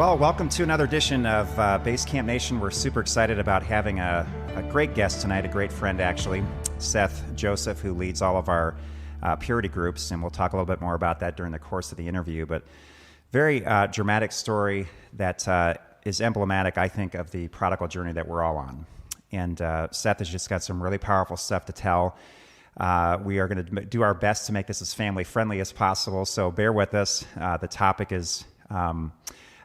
Well, welcome to another edition of Basecamp Nation. We're super excited about having a great guest tonight, a great friend actually, Seth Joseph, who leads all of our purity groups, and we'll talk a little bit more about that during the course of the interview. But very dramatic story that is emblematic, I think, of the prodigal journey that we're all on. And Seth has just got some really powerful stuff to tell. We are going to do our best to make this as family-friendly as possible, so bear with us. The topic is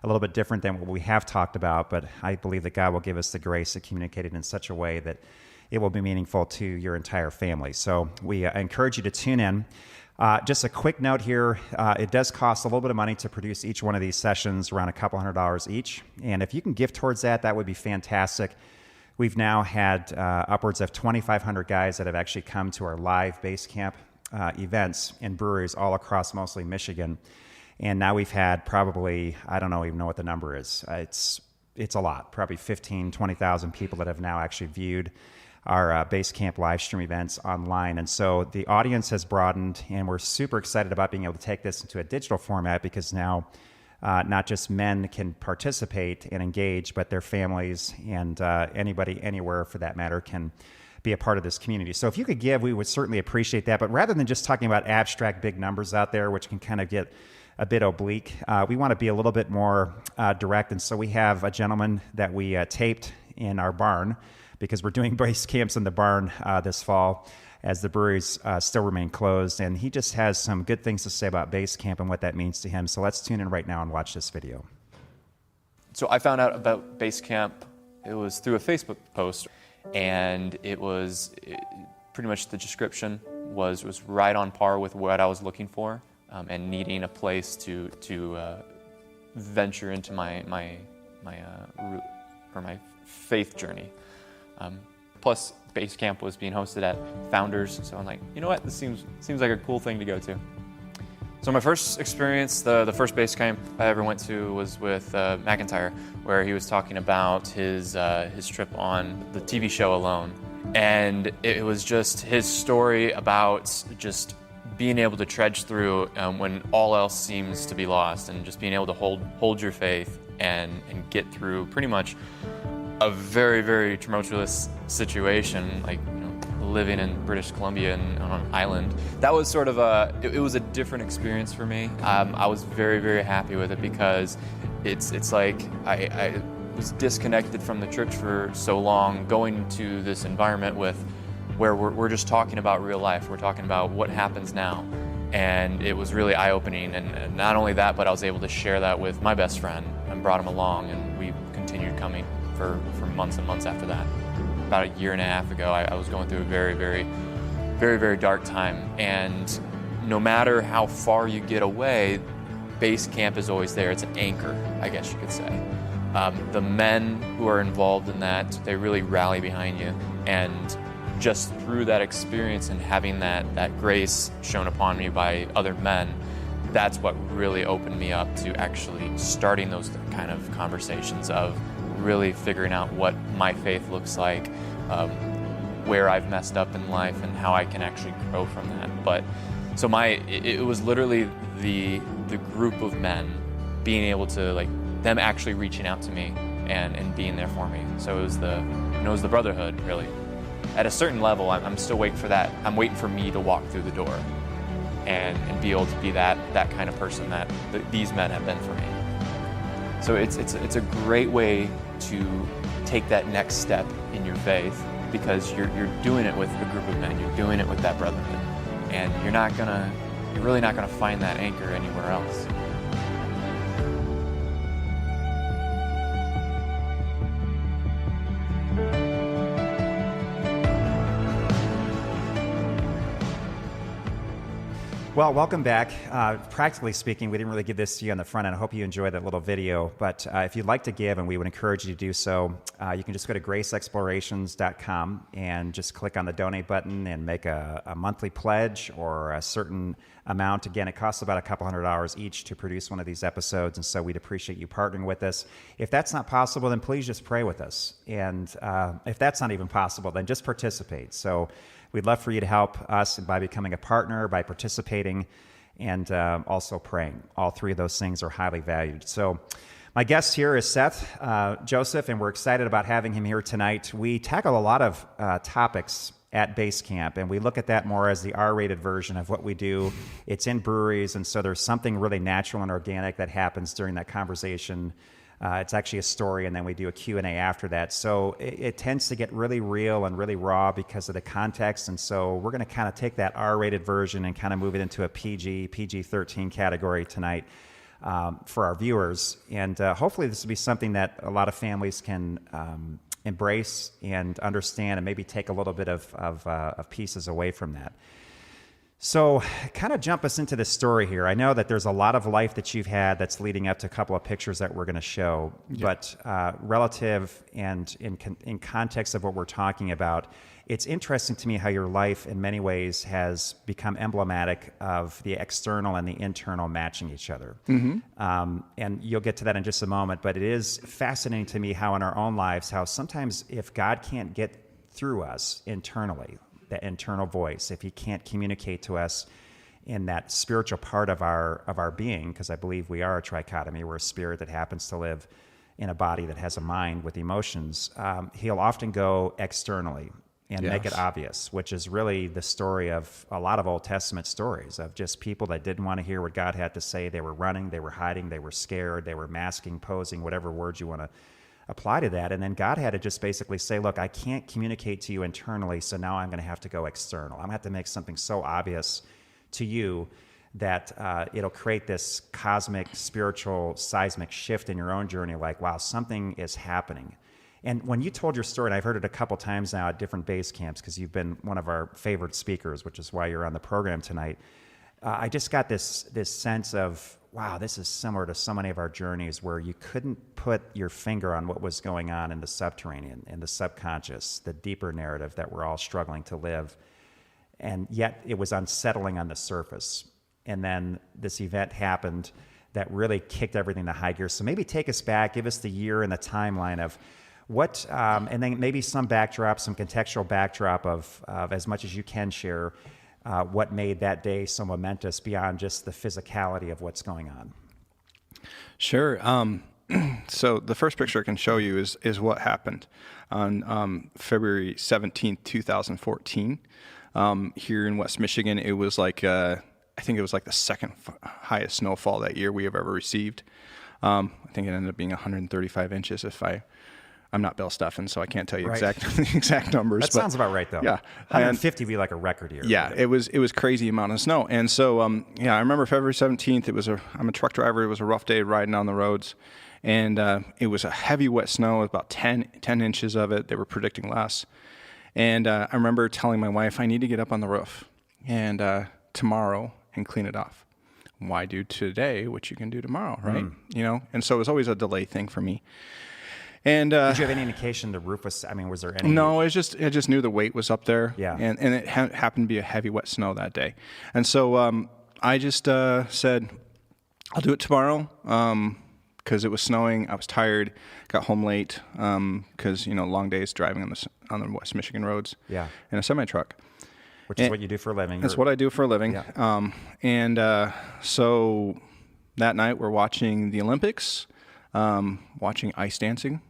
a little bit different than what we have talked about, but I believe that God will give us the grace to communicate it in such a way that it will be meaningful to your entire family. So we encourage you to tune in. Just a quick note here, it does cost a little bit of money to produce each one of these sessions, around a couple $100 each. And if you can give towards that, that would be fantastic. We've now had upwards of 2,500 guys that have actually come to our live base camp events in breweries all across mostly Michigan. And now we've had probably, I don't even know what the number is. It's a lot, probably 15, 20,000 people that have now actually viewed our base camp live stream events online. And so the audience has broadened, and we're super excited about being able to take this into a digital format, because now not just men can participate and engage, but their families and anybody anywhere for that matter can be a part of this community. So if you could give, we would certainly appreciate that. But rather than just talking about abstract big numbers out there, which can kind of get a bit oblique, we want to be a little bit more direct. And so we have a gentleman that we taped in our barn, because we're doing base camps in the barn this fall as the breweries still remain closed. And he just has some good things to say about base camp and what that means to him. So let's tune in right now and watch this video. So I found out about base camp, it was through a Facebook post, and pretty much the description was right on par with what I was looking for. And needing a place to venture into my faith journey. Plus, base camp was being hosted at Founders, so I'm like, you know what? This seems like a cool thing to go to. So my first experience, the first base camp I ever went to, was with McIntyre, where he was talking about his trip on the TV show Alone, and it was just his story about just being able to trudge through when all else seems to be lost, and just being able to hold your faith and get through pretty much a very, very tumultuous situation, like living in British Columbia and on an island. That was sort of it was a different experience for me. I was very, very happy with it, because it's like I was disconnected from the church for so long, going to this environment where we're just talking about real life. We're talking about what happens now. And it was really eye-opening. And not only that, but I was able to share that with my best friend and brought him along, and we continued coming for months and months after that. About a year and a half ago, I was going through a very, very, very, very dark time. And no matter how far you get away, base camp is always there. It's an anchor, I guess you could say. The men who are involved in that, they really rally behind you. And just through that experience and having that grace shown upon me by other men, that's what really opened me up to actually starting those kind of conversations of really figuring out what my faith looks like, where I've messed up in life, and how I can actually grow from that. But so it was literally the group of men being able to, like, them actually reaching out to me and being there for me. So it was the brotherhood, really. At a certain level, I'm still waiting for that. I'm waiting for me to walk through the door and be able to be that kind of person that these men have been for me. So it's a great way to take that next step in your faith, because you're doing it with a group of men. You're doing it with that brotherhood, and you're really not gonna find that anchor anywhere else. Well, welcome back. Practically speaking, we didn't really give this to you on the front end. I hope you enjoyed that little video. But if you'd like to give, and we would encourage you to do so, you can just go to graceexplorations.com and just click on the donate button and make a monthly pledge or a certain amount. Again, it costs about a couple $100 each to produce one of these episodes, and so we'd appreciate you partnering with us. If that's not possible, then please just pray with us. And if that's not even possible, then just participate. So we'd love for you to help us by becoming a partner, by participating, and also praying. All three of those things are highly valued. So My guest here is Seth Joseph, and we're excited about having him here tonight. We tackle a lot of topics at Base Camp, and we look at that more as the R-rated version of what we do. It's in breweries, and so there's something really natural and organic that happens during that conversation. It's actually a story, and then we do a Q&A after that. So it tends to get really real and really raw because of the context, and so we're going to kind of take that R-rated version and kind of move it into a PG-13 category tonight for our viewers. And hopefully this will be something that a lot of families can embrace and understand and maybe take a little bit of pieces away from that. So kind of jump us into this story here. I know that there's a lot of life that you've had that's leading up to a couple of pictures that we're going to show, but relative and in context of what we're talking about, it's interesting to me how your life in many ways has become emblematic of the external and the internal matching each other. And you'll get to that in just a moment, but it is fascinating to me how in our own lives, how sometimes if God can't get through us internally, that internal voice, if he can't communicate to us in that spiritual part of our being, because I believe we are a trichotomy, we're a spirit that happens to live in a body that has a mind with emotions, he'll often go externally and make it obvious, which is really the story of a lot of Old Testament stories of just people that didn't want to hear what God had to say. They were running, they were hiding, they were scared, they were masking, posing, whatever words you want to apply to that. And then God had to just basically say, look, I can't communicate to you internally, so now I'm going to have to go external. I'm going to have to make something so obvious to you that it'll create this cosmic, spiritual, seismic shift in your own journey, like, wow, something is happening. And when you told your story, and I've heard it a couple times now at different base camps, because you've been one of our favorite speakers, which is why you're on the program tonight, I just got this sense of, wow, this is similar to so many of our journeys where you couldn't put your finger on what was going on in the subterranean, in the subconscious, the deeper narrative that we're all struggling to live. And yet it was unsettling on the surface. And then this event happened that really kicked everything to high gear. So maybe take us back, give us the year and the timeline of what, and then maybe some backdrop, some contextual backdrop of as much as you can share what made that day so momentous beyond just the physicality of what's going on. Sure. So the first picture I can show you is what happened on February 17th, 2014. Here in West Michigan, it was like, I think it was like the second highest snowfall that year we have ever received. I think it ended up being 135 inches I'm not Bill Steffen, so I can't tell you the exact numbers. That sounds about right, though. Yeah, 150 would be like a record year. Yeah, it was crazy amount of snow, and so I remember February 17th. I'm a truck driver. It was a rough day riding on the roads, and it was a heavy wet snow, about 10 inches of it. They were predicting less, and I remember telling my wife, I need to get up on the roof and tomorrow and clean it off. Why do today what you can do tomorrow, right? And so it was always a delay thing for me. And did you have any indication the roof was? I mean, was there any? No, I just knew the weight was up there. Yeah. And it happened to be a heavy wet snow that day, and so I just said, I'll do it tomorrow because it was snowing. I was tired, got home late because long days driving on the West Michigan roads. Yeah. In a semi truck. Which is what you do for a living. That's what I do for a living. Yeah. So that night we're watching the Olympics, watching ice dancing.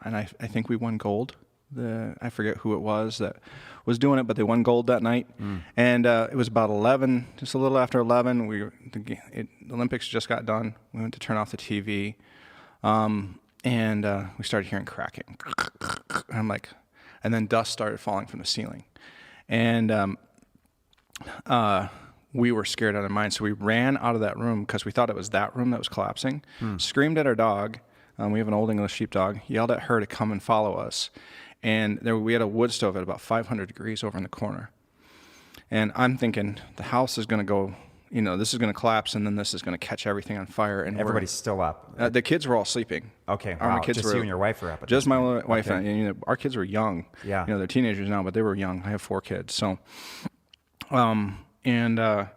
And I think we won gold. I forget who it was that was doing it, but they won gold that night. And it was about 11, just a little after 11. The Olympics just got done. We went to turn off the TV, and we started hearing cracking. And I'm like, and then dust started falling from the ceiling, and we were scared out of our minds. So we ran out of that room because we thought it was that room that was collapsing. Screamed at our dog. We have an Old English sheepdog. Yelled at her to come and follow us. And we had a wood stove at about 500 degrees over in the corner. And I'm thinking, the house is going to go, this is going to collapse, and then this is going to catch everything on fire. And everybody's still up. The kids were all sleeping. Okay, wow. Kids just you and your wife were up. Just my wife. Okay. And our kids were young. Yeah. They're teenagers now, but they were young. I have 4 kids. So, and all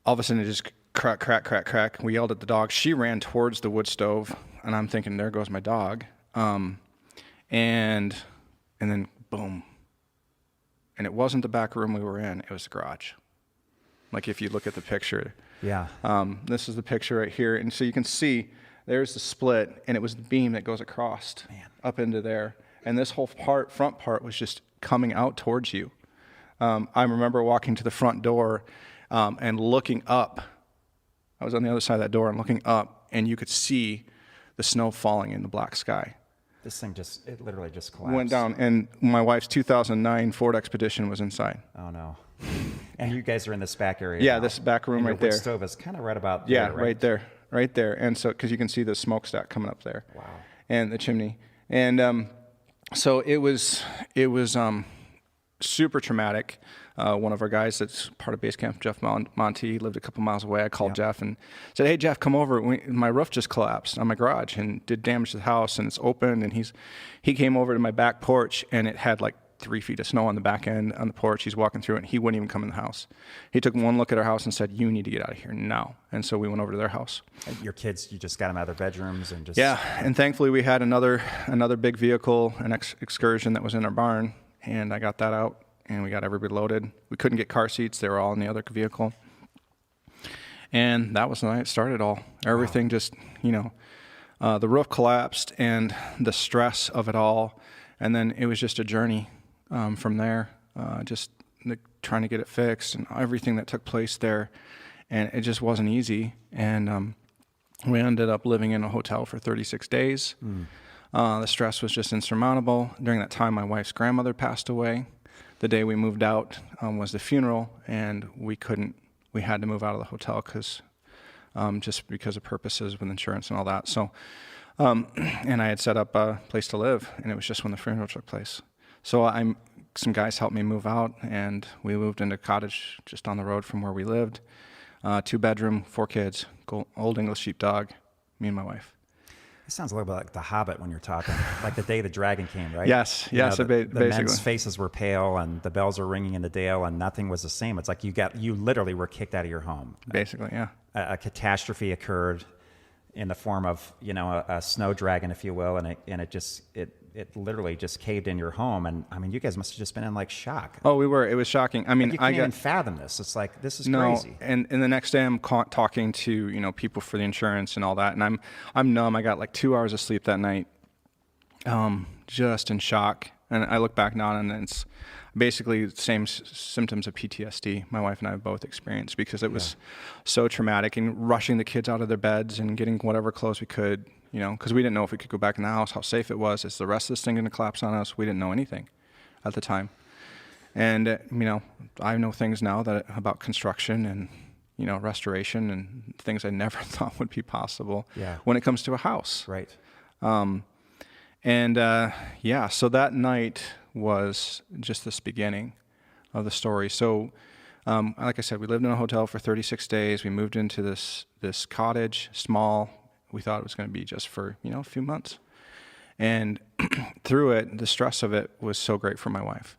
of a sudden it just crack, crack, crack, crack. We yelled at the dog. She ran towards the wood stove, and I'm thinking, there goes my dog. And then boom. And it wasn't the back room we were in, it was the garage. Like if you look at the picture. Yeah. This is the picture right here. And so you can see There's the split, and it was the beam that goes across up into there. And this whole front part was just coming out towards you. I remember walking to the front door and looking up. I was on the other side of that door and looking up, and you could see the snow falling in the black sky. This thing it literally just collapsed. Went down, and my wife's 2009 Ford Expedition was inside. Oh, no. And you guys are in this back area. Yeah, now. this back room and right your wood there. stove is kind of right about Yeah, there, right there. And so, because you can see the smokestack coming up there. Wow. And the chimney. And so it was super traumatic. One of our guys that's part of base camp, Jeff Monty, lived a couple miles away. I called Jeff and said, "Hey, Jeff, come over. My roof just collapsed on my garage and did damage to the house, and it's open." And he came over to my back porch, and it had like 3 feet of snow on the back end on the porch. He's walking through it, and he wouldn't even come in the house. He took one look at our house and said, "You need to get out of here now." And so we went over to their house. And your kids, you just got them out of their bedrooms and just... Yeah, and thankfully we had another big vehicle, an excursion that was in our barn, and I got that out. And we got everybody loaded. We couldn't get car seats. They were all in the other vehicle. And that was the night it started all. Everything just, the roof collapsed and the stress of it all. And then it was just a journey from there, trying to get it fixed and everything that took place there. And it just wasn't easy. And we ended up living in a hotel for 36 days. The stress was just insurmountable. During that time, my wife's grandmother passed away. The day we moved out was the funeral, and we had to move out of the hotel just because of purposes with insurance and all that. So, and I had set up a place to live, and it was just when the funeral took place. So some guys helped me move out, and we moved into a cottage just on the road from where we lived. 2-bedroom, 4 kids, old English sheepdog, me and my wife. It sounds a little bit like The Hobbit when you're talking, like the day the dragon came, right? Yes. The Basically. men's faces were pale and the bells were ringing in the dale and nothing was the same. It's like you literally were kicked out of your home. Basically, yeah. A catastrophe occurred in the form of, a snow dragon, if you will, and it literally just caved in your home. And I mean, you guys must have just been in like shock. Oh, we were. It was shocking. I mean, you can't even fathom this. It's like, this is crazy. And the next day I'm talking to, people for the insurance and all that. And I'm numb. I got like 2 hours of sleep that night. Just in shock. And I look back now and it's basically the same symptoms of PTSD my wife and I have both experienced because it was so traumatic, and rushing the kids out of their beds and getting whatever clothes we could, because we didn't know if we could go back in the house, how safe it was. Is the rest of this thing going to collapse on us? We didn't know anything at the time. And, I know things now about construction and, restoration and things I never thought would be possible when it comes to a house. Right. So that night was just this beginning of the story. So, like I said, we lived in a hotel for 36 days. We moved into this cottage, small. We thought it was going to be just for, a few months. And through it, the stress of it was so great for my wife.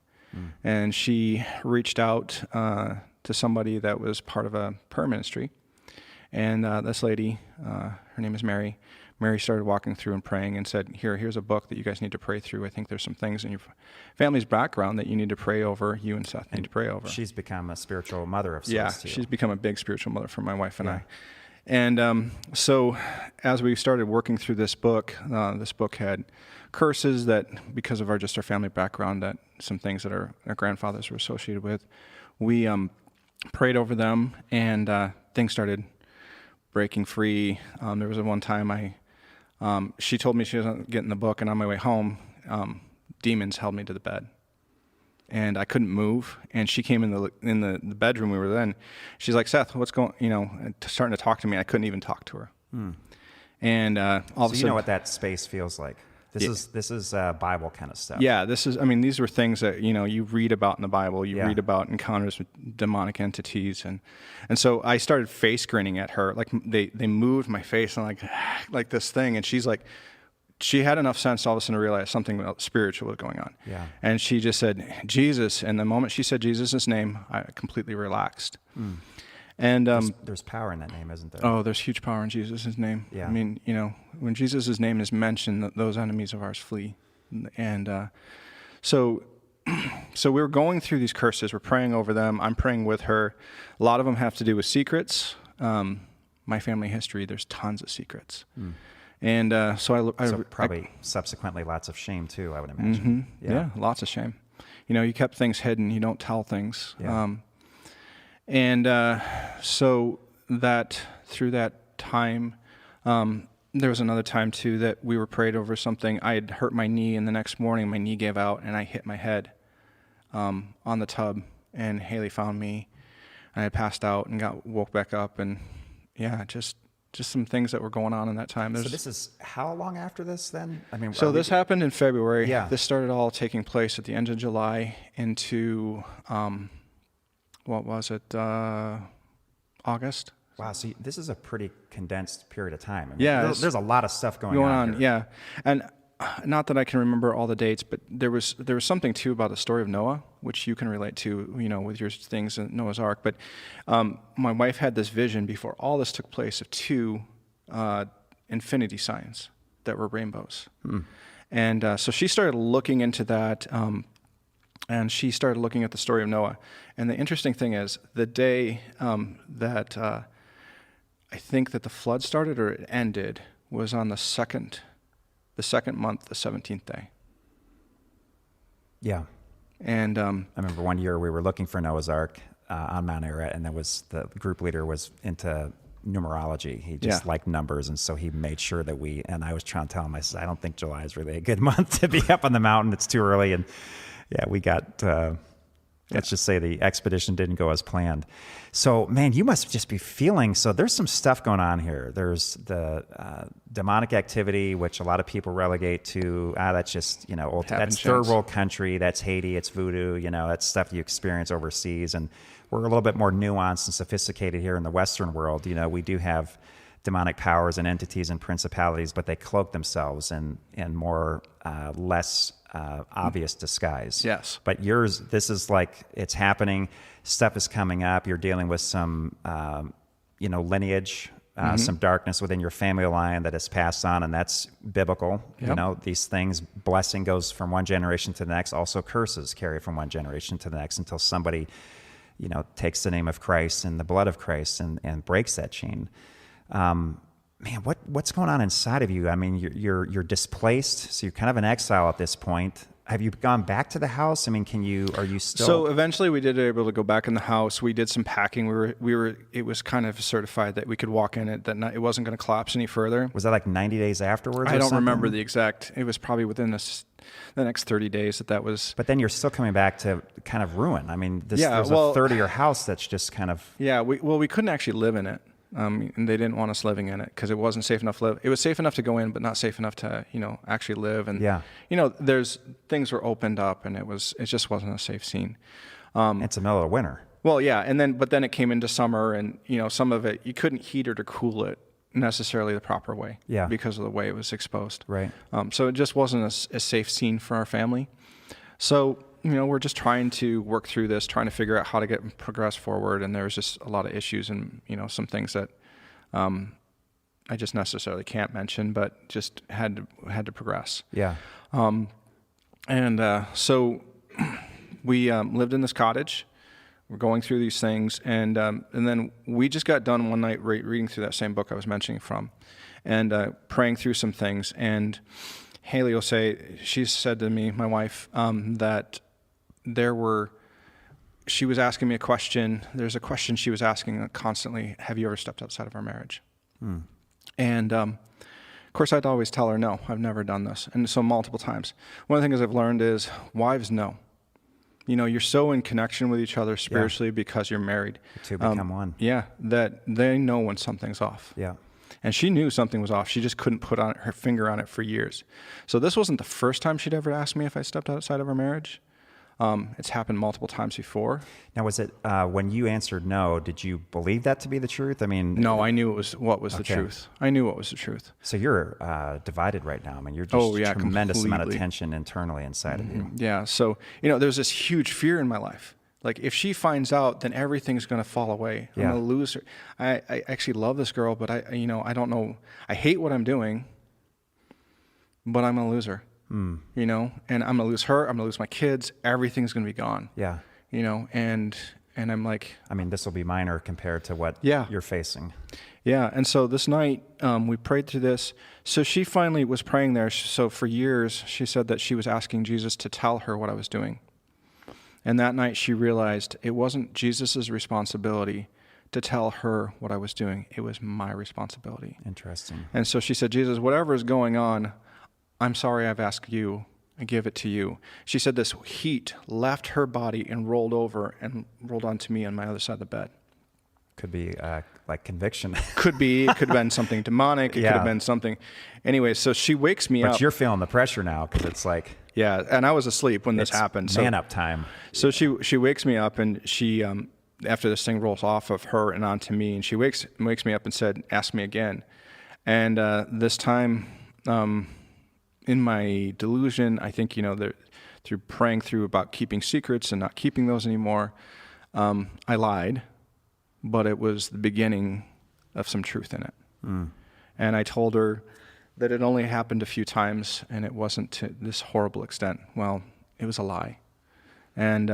And she reached out to somebody that was part of a prayer ministry. And this lady, her name is Mary. Mary started walking through and praying and said, here's a book that you guys need to pray through. I think there's some things in your family's background that you need to pray over, you and Seth need to pray over. She's become a spiritual mother of sorts too. She's become a big spiritual mother for my wife and I. And so as we started working through this book had curses that, because of our family background, that some things that our grandfathers were associated with, we prayed over them, and things started breaking free. There was one time she told me she wasn't getting the book, and on my way home, demons held me to the bed, and I couldn't move. And she came in the bedroom we were in. She's like, "Seth, what's going?" Starting to talk to me. I couldn't even talk to her. And all of a sudden, you know what that space feels like. This is Bible kind of stuff. Yeah, these were things that, you read about in the Bible. You read about encounters with demonic entities. And so I started face grinning at her. Like they moved my face and like this thing. And she's like, she had enough sense all of a sudden to realize something spiritual was going on. Yeah. And she just said, Jesus. And the moment she said Jesus' name, I completely relaxed. And there's power in that name, isn't there? Oh, there's huge power in Jesus' name. Yeah. I mean, when Jesus' name is mentioned, those enemies of ours flee. And so we were going through these curses. We're praying over them. I'm praying with her. A lot of them have to do with secrets. My family history, there's tons of secrets. And so probably subsequently lots of shame too, I would imagine. Yeah, lots of shame. You kept things hidden. You don't tell things. Yeah. So that through that time, there was another time too that we were prayed over something. I had hurt my knee, and the next morning my knee gave out, and I hit my head on the tub. And Haley found me, and I had passed out and woke back up, and just some things that were going on in that time. So this is how long after this then? I mean, so this happened in February. Yeah. This started all taking place at the end of July into what was it? August. Wow, so this is a pretty condensed period of time. I mean, Yeah, there's a lot of stuff going on here. Yeah, and not that I can remember all the dates, but there was something too about the story of Noah, which you can relate to, with your things in Noah's Ark. But my wife had this vision before all this took place of two infinity signs that were rainbows, and so she started looking into that. And she started looking at the story of Noah. And the interesting thing is, the day that I think that the flood started or it ended was on the second month, the 17th day. Yeah. And I remember one year we were looking for Noah's Ark on Mount Ararat, and the group leader was into numerology. He just liked numbers, and so he made sure that and I was trying to tell him, I said, I don't think July is really a good month to be up on the mountain. It's too early. And we got, let's just say the expedition didn't go as planned. So, man, you must just be feeling, so there's some stuff going on here. There's the demonic activity, which a lot of people relegate to, that's just, that's third world country, that's Haiti, it's voodoo, that's stuff you experience overseas. And we're a little bit more nuanced and sophisticated here in the Western world. We do have demonic powers and entities and principalities, but they cloak themselves in more, less obvious disguise. Yes. But yours, this is like, it's happening, stuff is coming up, you're dealing with some, lineage, some darkness within your family line that is passed on, and that's biblical. Yep. These things, blessing goes from one generation to the next, also curses carry from one generation to the next until somebody, takes the name of Christ and the blood of Christ and breaks that chain. Man, what's going on inside of you? I mean, you're displaced, so you're kind of in exile at this point. Have you gone back to the house? I mean, are you still? So eventually we did able to go back in the house. We did some packing. It was kind of certified that we could walk in it, that it wasn't going to collapse any further. Was that like 90 days afterwards? I don't remember the exact. It was probably within the next 30 days that was. But then you're still coming back to kind of ruin. I mean, there's a third of your house that's just kind of. Yeah, we couldn't actually live in it. And they didn't want us living in it because it wasn't safe enough to live. It was safe enough to go in, but not safe enough to, actually live. And, there's things were opened up, and it just wasn't a safe scene. It's the middle of winter. Well, yeah. But then it came into summer, and, some of it, you couldn't heat it or cool it necessarily the proper way. Yeah. Because of the way it was exposed. Right. So it just wasn't a safe scene for our family. So, we're just trying to work through this, trying to figure out how to progress forward. And there's just a lot of issues and, some things that I just necessarily can't mention, but just had to progress. Yeah. So we lived in this cottage. We're going through these things. And then we just got done one night reading through that same book I was mentioning from and praying through some things. And Haley will say, she said to me, my wife, that she was asking me a question. There's a question she was asking constantly. Have you ever stepped outside of our marriage? And, of course, I'd always tell her, no, I've never done this. And so multiple times. One of the things I've learned is wives know. You're so in connection with each other spiritually because you're married. The two become one. Yeah, that they know when something's off. Yeah. And she knew something was off. She just couldn't put her finger on it for years. So this wasn't the first time she'd ever asked me if I stepped outside of our marriage. It's happened multiple times before. Now, was it when you answered no, did you believe that to be the truth? I mean, no, I knew what was the truth. I knew what was the truth. So you're divided right now. I mean, you're just tremendous completely. amount of tension internally inside of you. Yeah. So, there's this huge fear in my life. Like, if she finds out, then everything's going to fall away. I'm going to lose her. I actually love this girl, but I don't know. I hate what I'm doing, but I'm going to lose her. And I'm going to lose her. I'm going to lose my kids. Everything's going to be gone. Yeah. And And I'm like, I mean, this will be minor compared to what Yeah. you're facing. yeah. And so this night, we prayed through this. So she finally was praying there. So for years, she said that she was asking Jesus to tell her what I was doing. And that night she realized it wasn't Jesus' responsibility to tell her what I was doing. It was my responsibility. Interesting. And so she said, Jesus, whatever is going on, I'm sorry I've asked you. I give it to you. She said this heat left her body and rolled over and rolled onto me on my other side of the bed. Could be like conviction. Could be. It could have been something demonic. It Yeah. could have been something. Anyway, so she wakes me up. But you're feeling the pressure now because it's like Yeah, and I was asleep when this it's happened. man up time. So she wakes me up, and she after this thing rolls off of her and onto me, and she wakes me up and said, "Ask me again." And this time, in my delusion, I think through praying through about keeping secrets and not keeping those anymore, I lied, but it was the beginning of some truth in it. And I told her that it only happened a few times, and it wasn't to this horrible extent. Well, it was a lie. And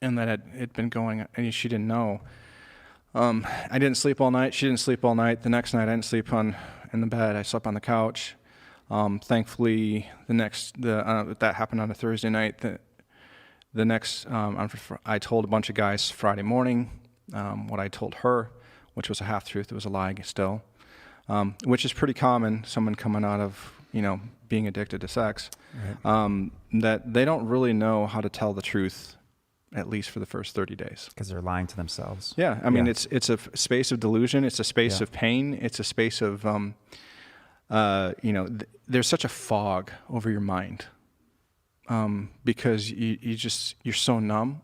that it'd been going, and she didn't know. I didn't sleep all night. She didn't sleep all night. The next night, I didn't sleep in the bed. I slept on the couch. Thankfully, that happened on a Thursday night. I told a bunch of guys Friday morning what I told her, which was a half truth. It was a lie still, which is pretty common. Someone coming out of being addicted to sex, right. That they don't really know how to tell the truth, at least for the first 30 days. Because they're lying to themselves. Yeah, I mean, it's a space of delusion. It's a space of pain. It's a space of, there's such a fog over your mind because you're so numb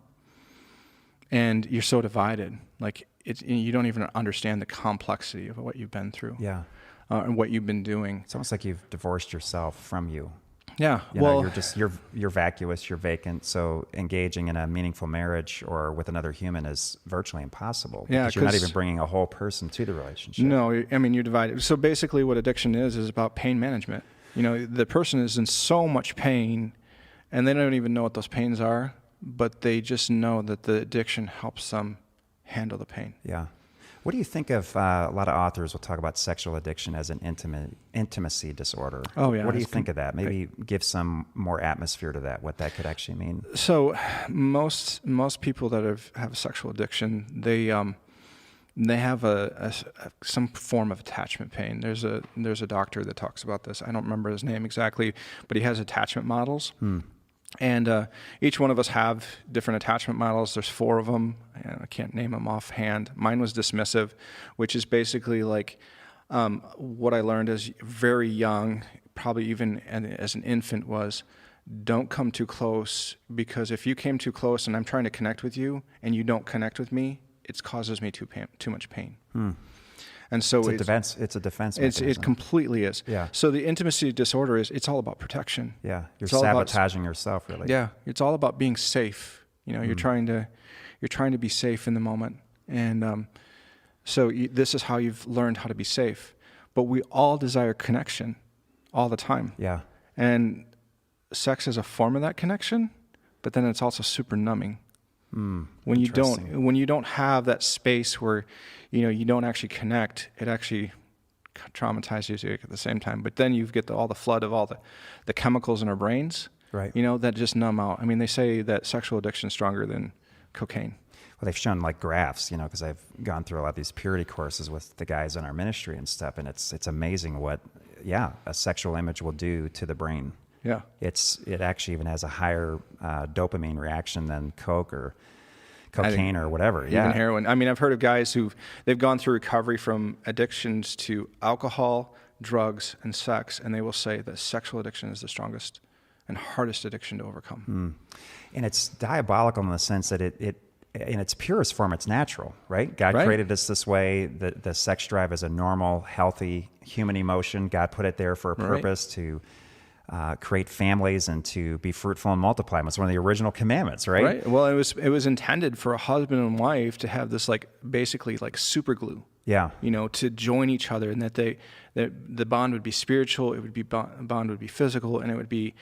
and you're so divided. Like you don't even understand the complexity of what you've been through. Yeah. And what you've been doing. It's almost like you've divorced yourself from you. Yeah. You're vacuous, you're vacant. So engaging in a meaningful marriage or with another human is virtually impossible. Because you're not even bringing a whole person to the relationship. No, I mean, you're divided. So basically what addiction is about pain management. The person is in so much pain and they don't even know what those pains are, but they just know that the addiction helps them handle the pain. Yeah. What do you think of, a lot of authors will talk about sexual addiction as an intimacy disorder. Oh, yeah. What do you think of that? Maybe give some more atmosphere to that, what that could actually mean. So most people that have sexual addiction, they have some form of attachment pain. There's a doctor that talks about this. I don't remember his name exactly, but he has attachment models. And each one of us have different attachment models. There's 4 of them. I can't name them offhand. Mine was dismissive, which is basically like what I learned as very young, probably even as an infant, was don't come too close, because if you came too close and I'm trying to connect with you and you don't connect with me, it causes me too much pain. And so it's a defense mechanism. It completely is. Yeah. So the intimacy disorder it's all about protection. Yeah. You're sabotaging yourself, really. Yeah. It's all about being safe. You're trying to be safe in the moment. And this is how you've learned how to be safe. But we all desire connection all the time. Yeah. And sex is a form of that connection, but then it's also super numbing. When you don't have that space where you don't actually connect, it actually traumatizes you at the same time. But then you get all the flood of all the chemicals in our brains, right? That just numb out. I mean, they say that sexual addiction is stronger than cocaine. Well, they've shown like graphs, because I've gone through a lot of these purity courses with the guys in our ministry and stuff, and it's amazing what a sexual image will do to the brain. Yeah. It actually even has a higher dopamine reaction than Coke or cocaine or whatever. Even heroin. I mean, I've heard of guys they've gone through recovery from addictions to alcohol, drugs, and sex, and they will say that sexual addiction is the strongest and hardest addiction to overcome. And it's diabolical in the sense that it in its purest form, it's natural, right? God created us this way. The sex drive is a normal, healthy human emotion. God put it there for a purpose to create families and to be fruitful and multiply. It's one of the original commandments, right? Right. Well, it was intended for a husband and wife to have this basically super glue. Yeah. To join each other, and that the bond would be spiritual, it would be bond would be physical, and it would be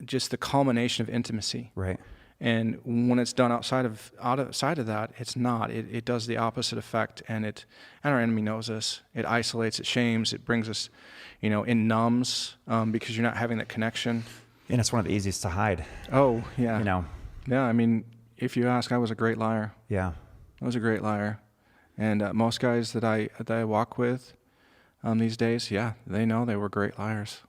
just the culmination of intimacy. Right. And when it's done outside of that, it's not. It does the opposite effect, and our enemy knows this. It isolates, it shames, it brings us, it numbs, because you're not having that connection. And it's one of the easiest to hide. Oh, yeah. Yeah, I mean, if you ask, I was a great liar. Yeah. I was a great liar. And most guys that I walk with these days, yeah, they know they were great liars.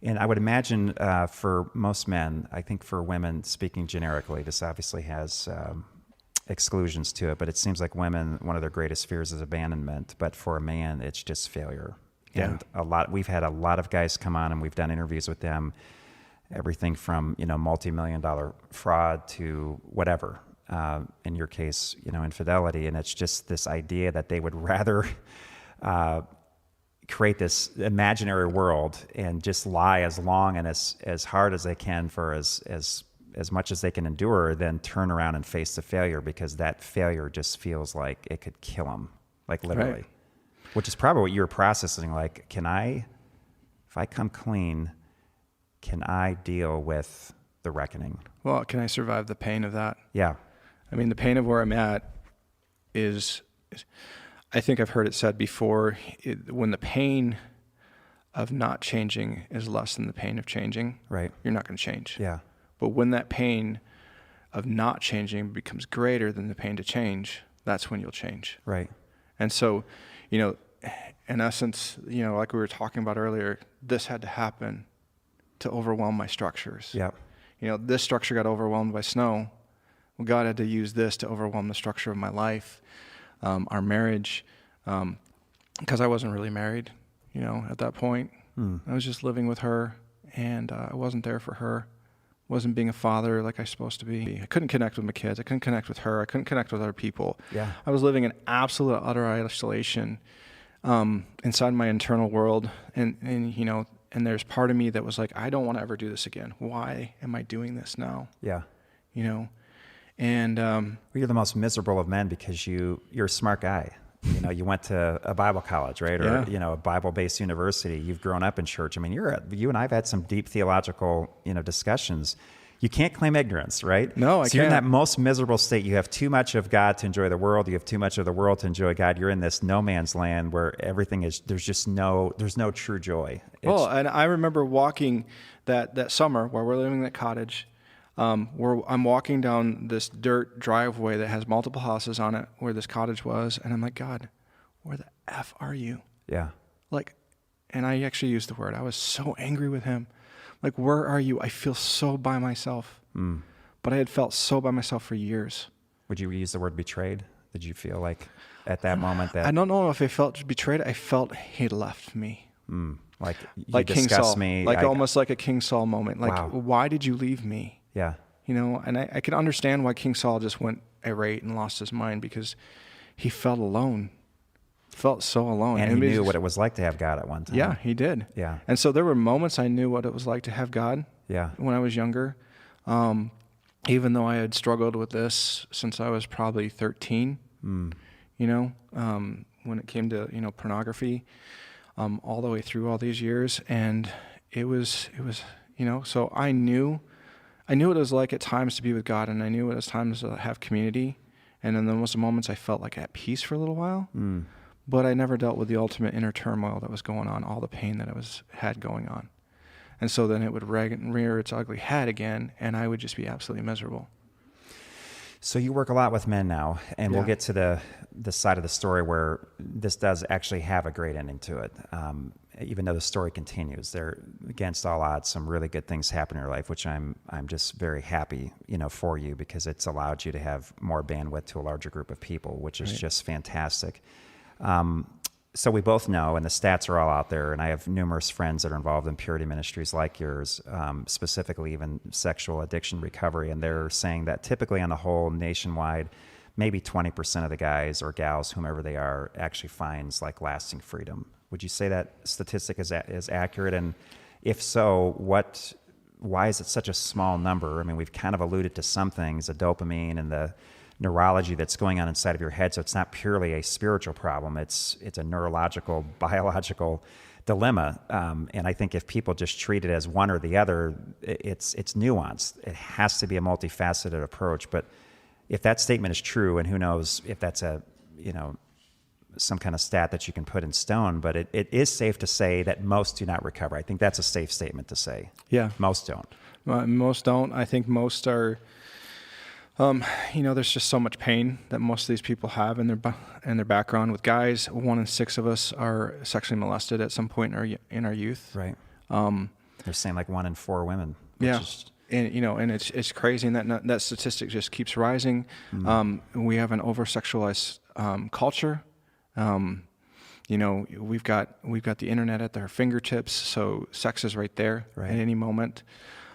And I would imagine for most men, I think for women, speaking generically, this obviously has exclusions to it, but it seems like women, one of their greatest fears is abandonment. But for a man, it's just failure. Yeah. And we've had a lot of guys come on and we've done interviews with them, everything from, multi-million-dollar fraud to whatever. In your case, infidelity. And it's just this idea that they would rather create this imaginary world and just lie as long and as hard as they can for as much as they can endure, then turn around and face the failure, because that failure just feels like it could kill them, like literally. Right. Which is probably what you're processing. Like, if I come clean, can I deal with the reckoning? Well, can I survive the pain of that? Yeah. I mean, the pain of where I'm at is I think I've heard it said before, when the pain of not changing is less than the pain of changing, right, you're not going to change. Yeah. But when that pain of not changing becomes greater than the pain to change, that's when you'll change. Right. And so, in essence, like we were talking about earlier, this had to happen to overwhelm my structures. Yeah. This structure got overwhelmed by snow. Well, God had to use this to overwhelm the structure of my life, our marriage, because I wasn't really married, at that point. I was just living with her, and I wasn't there for her. Wasn't being a father like I was supposed to be. I couldn't connect with my kids. I couldn't connect with her. I couldn't connect with other people. Yeah. I was living in absolute, utter isolation inside my internal world, and there's part of me that was like, I don't want to ever do this again. Why am I doing this now? Yeah. And you're the most miserable of men because you're a smart guy. You went to a Bible college, right? Or yeah. A Bible-based university. You've grown up in church. I mean, you and I've had some deep theological discussions. You can't claim ignorance, right? No, I can't. So you're in that most miserable state. You have too much of God to enjoy the world. You have too much of the world to enjoy God. You're in this no man's land where everything is. There's no true joy. Well, and I remember walking that summer while we're living in that cottage. Where I'm walking down this dirt driveway that has multiple houses on it where this cottage was, and I'm like, God, where the F are you? Yeah. And I actually used the word. I was so angry with him. Like, where are you? I feel so by myself. But I had felt so by myself for years. Would you use the word betrayed? Did you feel like at that moment that... I don't know if I felt betrayed. I felt he left me. Like King Saul. Me. Almost like a King Saul moment. Like, wow. Why did you leave me? Yeah. And I can understand why King Saul just went irate and lost his mind, because he felt alone. Felt so alone. And he knew what it was like to have God at one time. Yeah, he did. Yeah. And so there were moments I knew what it was like to have God. Yeah. When I was younger. Even though I had struggled with this since I was probably 13, when it came to, pornography, all the way through all these years. And it was, so I knew what it was like at times to be with God, and I knew what it was times to have community. And then there was the moments I felt like at peace for a little while, but I never dealt with the ultimate inner turmoil that was going on, all the pain that had going on. And so then it would rear its ugly head again, and I would just be absolutely miserable. So you work a lot with men now, and we'll get to the side of the story where this does actually have a great ending to it. Even though the story continues, there, against all odds, some really good things happen in your life, which I'm just very happy, for you, because it's allowed you to have more bandwidth to a larger group of people, which is just fantastic. So we both know, and the stats are all out there, and I have numerous friends that are involved in purity ministries like yours, specifically even sexual addiction recovery, and they're saying that typically on the whole, nationwide, maybe 20% of the guys or gals, whomever they are, actually finds like lasting freedom. Would you say that statistic is accurate? And if so, why is it such a small number? I mean, we've kind of alluded to some things, the dopamine and the neurology that's going on inside of your head. So it's not purely a spiritual problem. It's a neurological, biological dilemma. And I think if people just treat it as one or the other, it's nuanced. It has to be a multifaceted approach. But if that statement is true, and who knows if that's some kind of stat that you can put in stone, but it is safe to say that most do not recover. I think that's a safe statement to say. Yeah. Most don't. Most don't. I think most are, there's just so much pain that most of these people have in their background. With guys, 1 in 6 of us are sexually molested at some point in our youth. Right. They're saying like 1 in 4 women. Yeah. And it's crazy, and that statistic just keeps rising. We have an over-sexualized culture. We've got the internet at our fingertips, so sex is right there at any moment.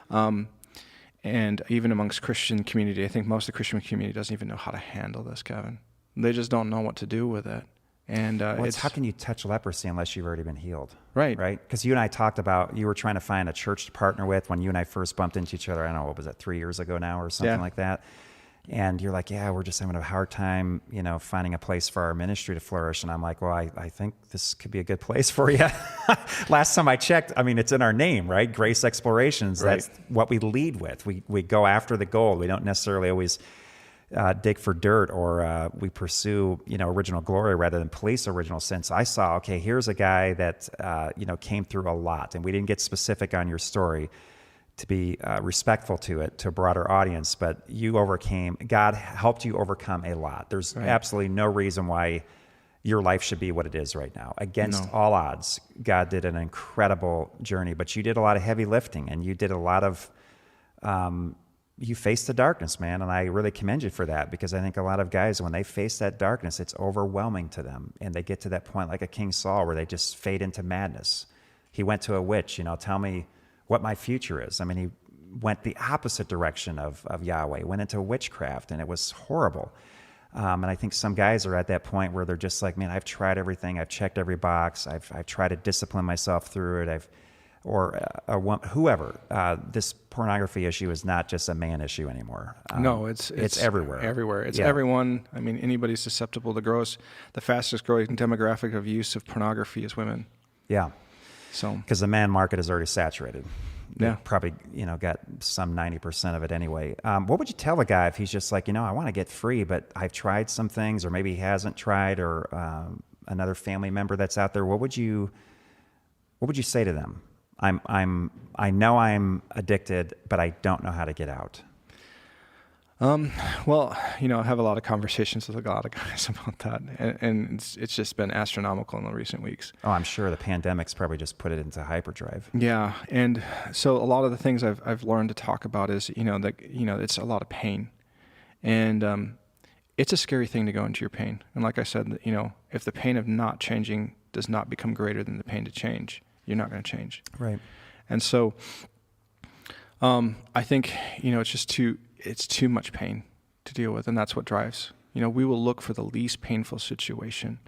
And even amongst Christian community, I think most of the Christian community doesn't even know how to handle this, Kevin. They just don't know what to do with it. And it's how can you touch leprosy unless you've already been healed? Right. Because you and I talked about, you were trying to find a church to partner with when you and I first bumped into each other. I don't know, what was that, 3 years ago now or something like that? And you're like, yeah, we're just having a hard time, finding a place for our ministry to flourish. And I'm like, well, I think this could be a good place for you. Last time I checked, it's in our name, right? Grace Explorations. Right. That's what we lead with. We go after the gold. We don't necessarily always dig for dirt, or we pursue, original glory rather than police original sin. So I saw, okay, here's a guy that, came through a lot. And we didn't get specific on your story to be respectful to it, to a broader audience, but God helped you overcome a lot. There's absolutely no reason why your life should be what it is right now. Against all odds, God did an incredible journey, but you did a lot of heavy lifting, and you did a lot of, you faced the darkness, man, and I really commend you for that, because I think a lot of guys, when they face that darkness, it's overwhelming to them, and they get to that point like a King Saul where they just fade into madness. He went to a witch, tell me what my future is. He went the opposite direction of Yahweh, went into witchcraft, and it was horrible. And I think some guys are at that point where they're just like, man, I've tried everything. I've checked every box. I've tried to discipline myself through it. Whoever. This pornography issue is not just a man issue anymore. No, it's everywhere. Everywhere. It's everyone. Anybody's susceptible. The fastest growing demographic of use of pornography is women. Yeah. So, because the man market is already saturated. Yeah. Probably, got some 90% of it anyway. What would you tell a guy if he's just like, I want to get free, but I've tried some things, or maybe he hasn't tried, or another family member that's out there? What would you say to them? I know I'm addicted, but I don't know how to get out. Well, I have a lot of conversations with a lot of guys about that, and it's just been astronomical in the recent weeks. Oh, I'm sure the pandemic's probably just put it into hyperdrive. Yeah, and so a lot of the things I've learned to talk about is, it's a lot of pain, and it's a scary thing to go into your pain. And like I said, if the pain of not changing does not become greater than the pain to change, you're not going to change. Right. And so, I think it's too much pain to deal with, and that's what drives. We will look for the least painful situation,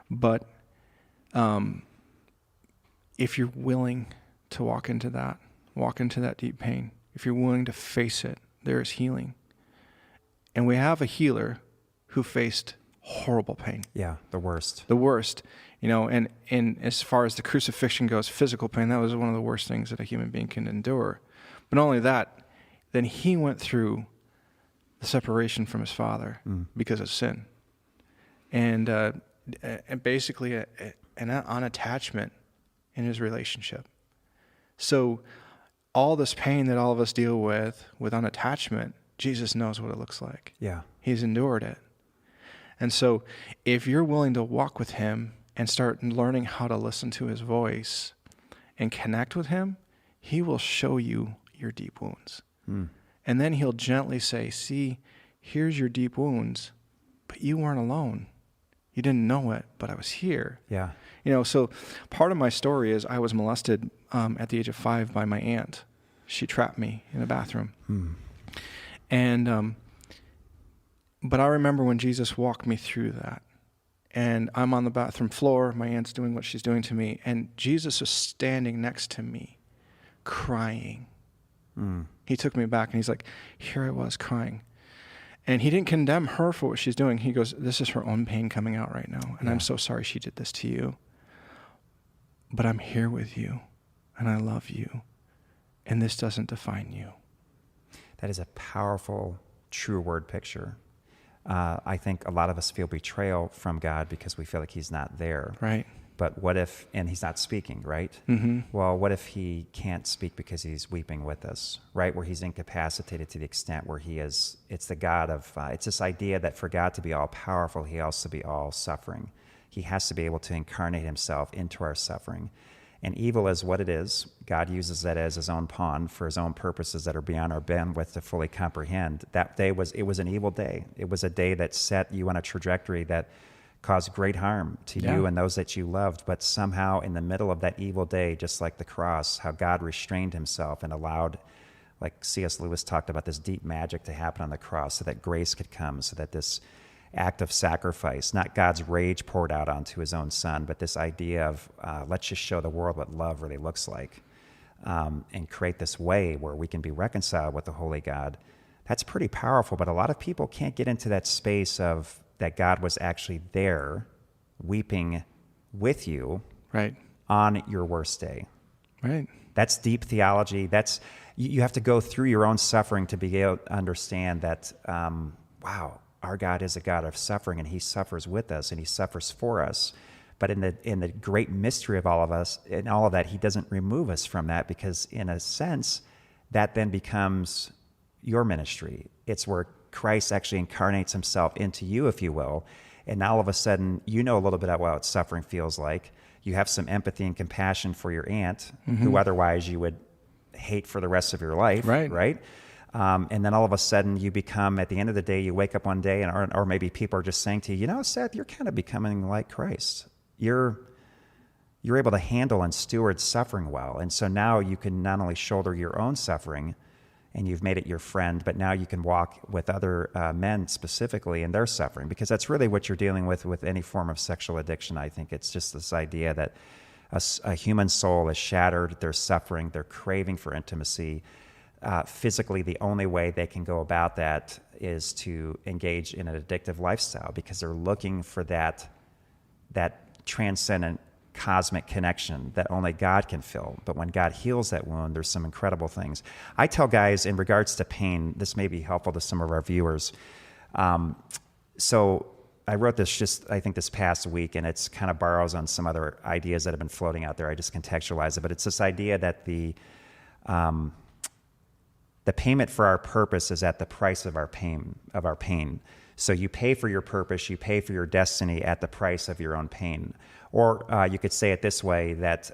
but if you're willing to walk into that deep pain, if you're willing to face it, there is healing. And we have a healer who faced horrible pain. Yeah, the worst. And as far as the crucifixion goes, physical pain, that was one of the worst things that a human being can endure. But not only that, then he went through the separation from his Father because of sin, and basically an unattachment in his relationship. So all this pain that all of us deal with unattachment, Jesus knows what it looks like. Yeah. He's endured it. And so if you're willing to walk with him and start learning how to listen to his voice and connect with him, he will show you your deep wounds. And then he'll gently say, see, here's your deep wounds, but you weren't alone. You didn't know it, but I was here. Yeah. So part of my story is I was molested at the age of 5 by my aunt. She trapped me in a bathroom. And, but I remember when Jesus walked me through that. And I'm on the bathroom floor, my aunt's doing what she's doing to me, and Jesus was standing next to me, crying. He took me back, and he's like, here I was crying. And he didn't condemn her for what she's doing. He goes, this is her own pain coming out right now, and I'm so sorry she did this to you. But I'm here with you, and I love you. and this doesn't define you. That is a powerful, true word picture. I think a lot of us feel betrayal from God because we feel like he's not there. Right. But what if, and he's not speaking, right? Mm-hmm. Well, what if he can't speak because he's weeping with us, right? Where he's incapacitated to the extent where he is, it's the God of, it's this idea that for God to be all powerful, he also be all suffering. He has to be able to incarnate himself into our suffering. And evil is what it is. God uses that as his own pawn for his own purposes that are beyond our bandwidth to fully comprehend. That day it was an evil day. It was a day that set you on a trajectory that caused great harm to you and those that you loved. But somehow in the middle of that evil day, just like the cross, how God restrained himself and allowed, like C.S. Lewis talked about, this deep magic to happen on the cross so that grace could come, so that this act of sacrifice, not God's rage poured out onto his own son, but this idea of let's just show the world what love really looks like, and create this way where we can be reconciled with the holy God. That's pretty powerful, but a lot of people can't get into that space of that God was actually there weeping with you Right. on your worst day. Right. That's deep theology. That's you have to go through your own suffering to be able to understand that, wow, our God is a God of suffering, and he suffers with us, and he suffers for us. But in the great mystery of all of us, in all of that, he doesn't remove us from that, because in a sense, that then becomes your ministry. It's where Christ actually incarnates himself into you, if you will. And now all of a sudden, you know a little bit about what suffering feels like. You have some empathy and compassion for your aunt, who otherwise you would hate for the rest of your life, right? And then all of a sudden you become, at the end of the day, you wake up one day, and or maybe people are just saying to you, you know, Seth, you're kind of becoming like Christ. You're able to handle and steward suffering well. And so now you can not only shoulder your own suffering, and you've made it your friend, but now you can walk with other men specifically in their suffering, because that's really what you're dealing with any form of sexual addiction. I think it's just this idea that a human soul is shattered, they're suffering, they're craving for intimacy. Physically, the only way they can go about that is to engage in an addictive lifestyle, because they're looking for that transcendent cosmic connection that only God can fill. But when God heals that wound, there's some incredible things. I tell guys in regards to pain, this may be helpful to some of our viewers. So I wrote this just, I think, this past week, and it's kind of borrows on some other ideas that have been floating out there. I just contextualize it, but it's this idea that the payment for our purpose is at the price of our pain. So you pay for your purpose, you pay for your destiny at the price of your own pain. Or you could say it this way, that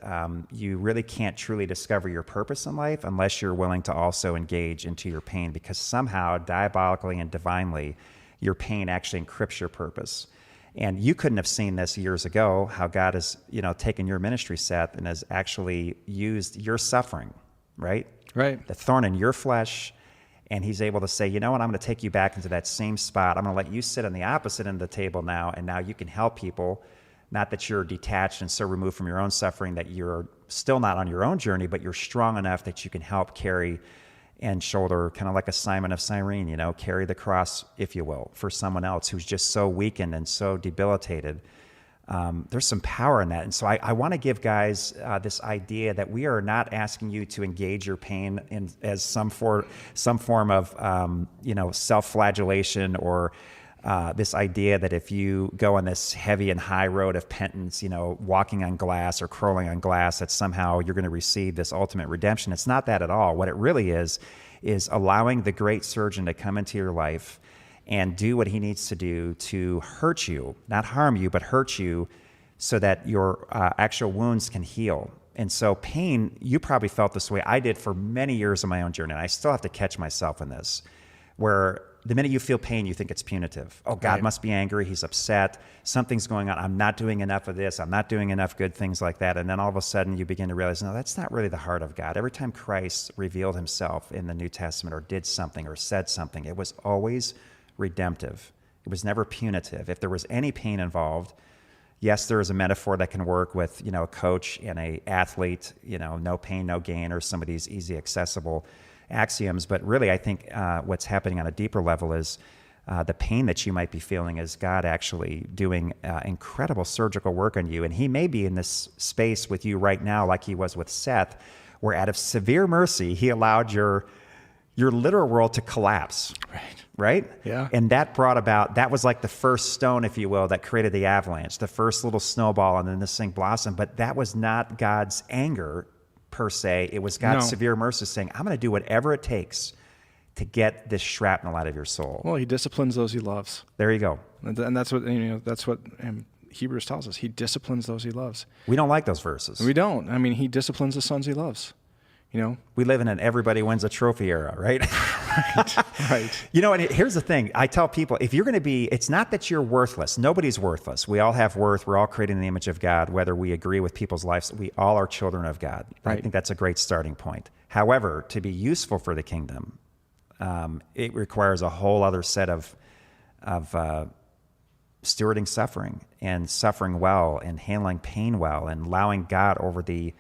you really can't truly discover your purpose in life unless you're willing to also engage into your pain, because somehow, diabolically and divinely, your pain actually encrypts your purpose. And you couldn't have seen this years ago, how God has, taken your ministry, Seth, and has actually used your suffering, right? Right. The thorn in your flesh. And he's able to say, you know what, I'm going to take you back into that same spot. I'm going to let you sit on the opposite end of the table now, and now you can help people. Not that you're detached and so removed from your own suffering that you're still not on your own journey, but you're strong enough that you can help carry and shoulder, kind of like a Simon of Cyrene, carry the cross, if you will, for someone else who's just so weakened and so debilitated. There's some power in that. And so I want to give guys this idea that we are not asking you to engage your pain as some form of, self-flagellation, or this idea that if you go on this heavy and high road of penance, walking on glass or crawling on glass, that somehow you're going to receive this ultimate redemption. It's not that at all. What it really is allowing the great surgeon to come into your life and do what he needs to do to hurt you, not harm you, but hurt you, so that your actual wounds can heal. And so pain, you probably felt this way. I did for many years of my own journey, and I still have to catch myself in this, where the minute you feel pain, you think it's punitive. Oh, God must be angry. He's upset. Something's going on. I'm not doing enough of this. I'm not doing enough good things like that. And then all of a sudden you begin to realize, no, that's not really the heart of God. Every time Christ revealed himself in the New Testament, or did something or said something, it was always redemptive. It was never punitive. If there was any pain involved, yes, there is a metaphor that can work with, a coach and a athlete, no pain, no gain, or some of these easy accessible axioms. But really, I think what's happening on a deeper level is the pain that you might be feeling is God actually doing incredible surgical work on you. And he may be in this space with you right now, like he was with Seth, where out of severe mercy, he allowed your literal world to collapse. Right? Yeah. And that brought about, that was like the first stone, if you will, that created the avalanche, the first little snowball, and then this thing blossomed. But that was not God's anger per se. It was God's severe mercy saying, I'm going to do whatever it takes to get this shrapnel out of your soul. Well, he disciplines those he loves. There you go. And that's what, Hebrews tells us. He disciplines those he loves. We don't like those verses. We don't. I mean, he disciplines the sons he loves. We live in an everybody wins a trophy era, right? Right. And here's the thing. I tell people, if you're going to be, it's not that you're worthless. Nobody's worthless. We all have worth. We're all created in the image of God, whether we agree with people's lives. We all are children of God. Right. I think that's a great starting point. However, to be useful for the kingdom, it requires a whole other set of stewarding suffering and suffering well and handling pain well and allowing God over the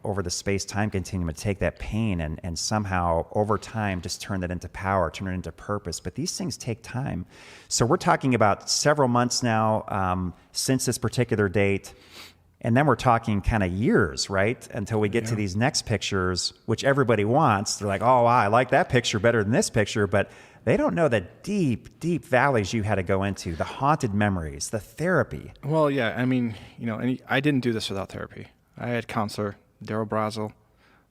over the space-time continuum to take that pain and somehow over time just turn that into power, turn it into purpose. But these things take time. So we're talking about several months now since this particular date. And then we're talking kind of years, right? Until we get to these next pictures, which everybody wants. They're like, oh, wow, I like that picture better than this picture. But they don't know the deep, deep valleys you had to go into, the haunted memories, the therapy. Well, yeah. I mean, and I didn't do this without therapy. I had counselor, Daryl Brazel.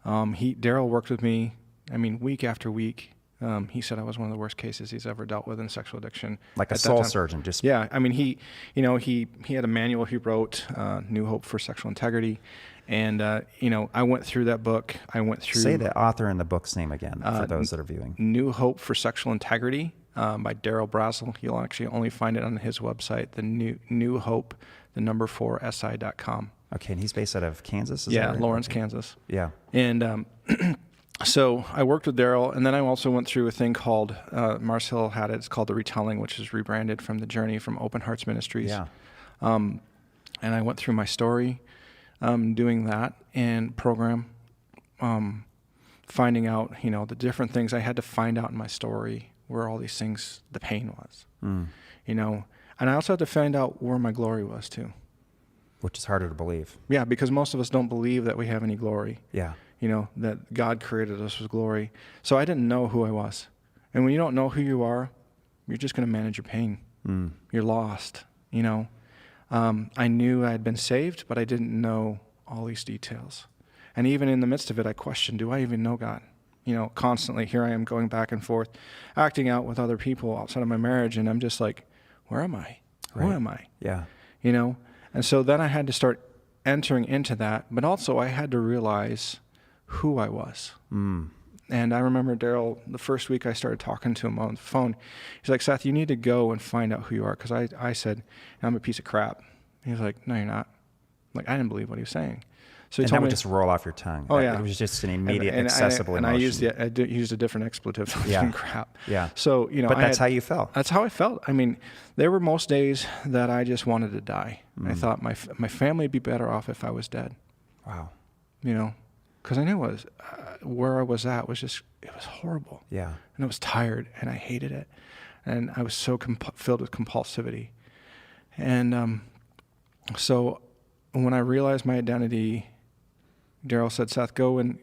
Daryl worked with me, week after week. He said I was one of the worst cases he's ever dealt with in sexual addiction. Like a soul surgeon, just... Yeah, he had a manual he wrote, New Hope for Sexual Integrity. And, I went through that book. Say the author and the book's name again for those that are viewing. New Hope for Sexual Integrity by Daryl Brazel. You'll actually only find it on his website, the New Hope, the number 4si.com. Okay, and he's based out of Kansas? Yeah, Lawrence, Kansas. Yeah. And so I worked with Daryl, and then I also went through a thing called, Mars Hill had it, it's called The Retelling, which is rebranded from The Journey from Open Hearts Ministries. Yeah. And I went through my story, doing that and program, finding out, the different things I had to find out in my story, where all these things, the pain was, and I also had to find out where my glory was too. Which is harder to believe. Yeah, because most of us don't believe that we have any glory. Yeah. That God created us with glory. So I didn't know who I was. And when you don't know who you are, you're just going to manage your pain. You're lost, I knew I had been saved, but I didn't know all these details. And even in the midst of it, I questioned, do I even know God? Constantly, here I am going back and forth, acting out with other people outside of my marriage, and I'm just like, where am I? Who am I? Yeah. And so then I had to start entering into that, but also I had to realize who I was. And I remember Daryl, the first week I started talking to him on the phone, he's like, Seth, you need to go and find out who you are. Because I said, I'm a piece of crap. He's like, no, you're not. Like, I didn't believe what he was saying. So and that would just roll off your tongue. Oh, yeah. It was just an immediate, accessible emotion. And I used a different expletive than crap. Yeah. So, But that's how you felt. That's how I felt. There were most days that I just wanted to die. I thought my family would be better off if I was dead. Wow. Because I knew where I was at was just, it was horrible. Yeah. And I was tired, and I hated it. And I was so filled with compulsivity. And so when I realized my identity, Daryl said, Seth, go and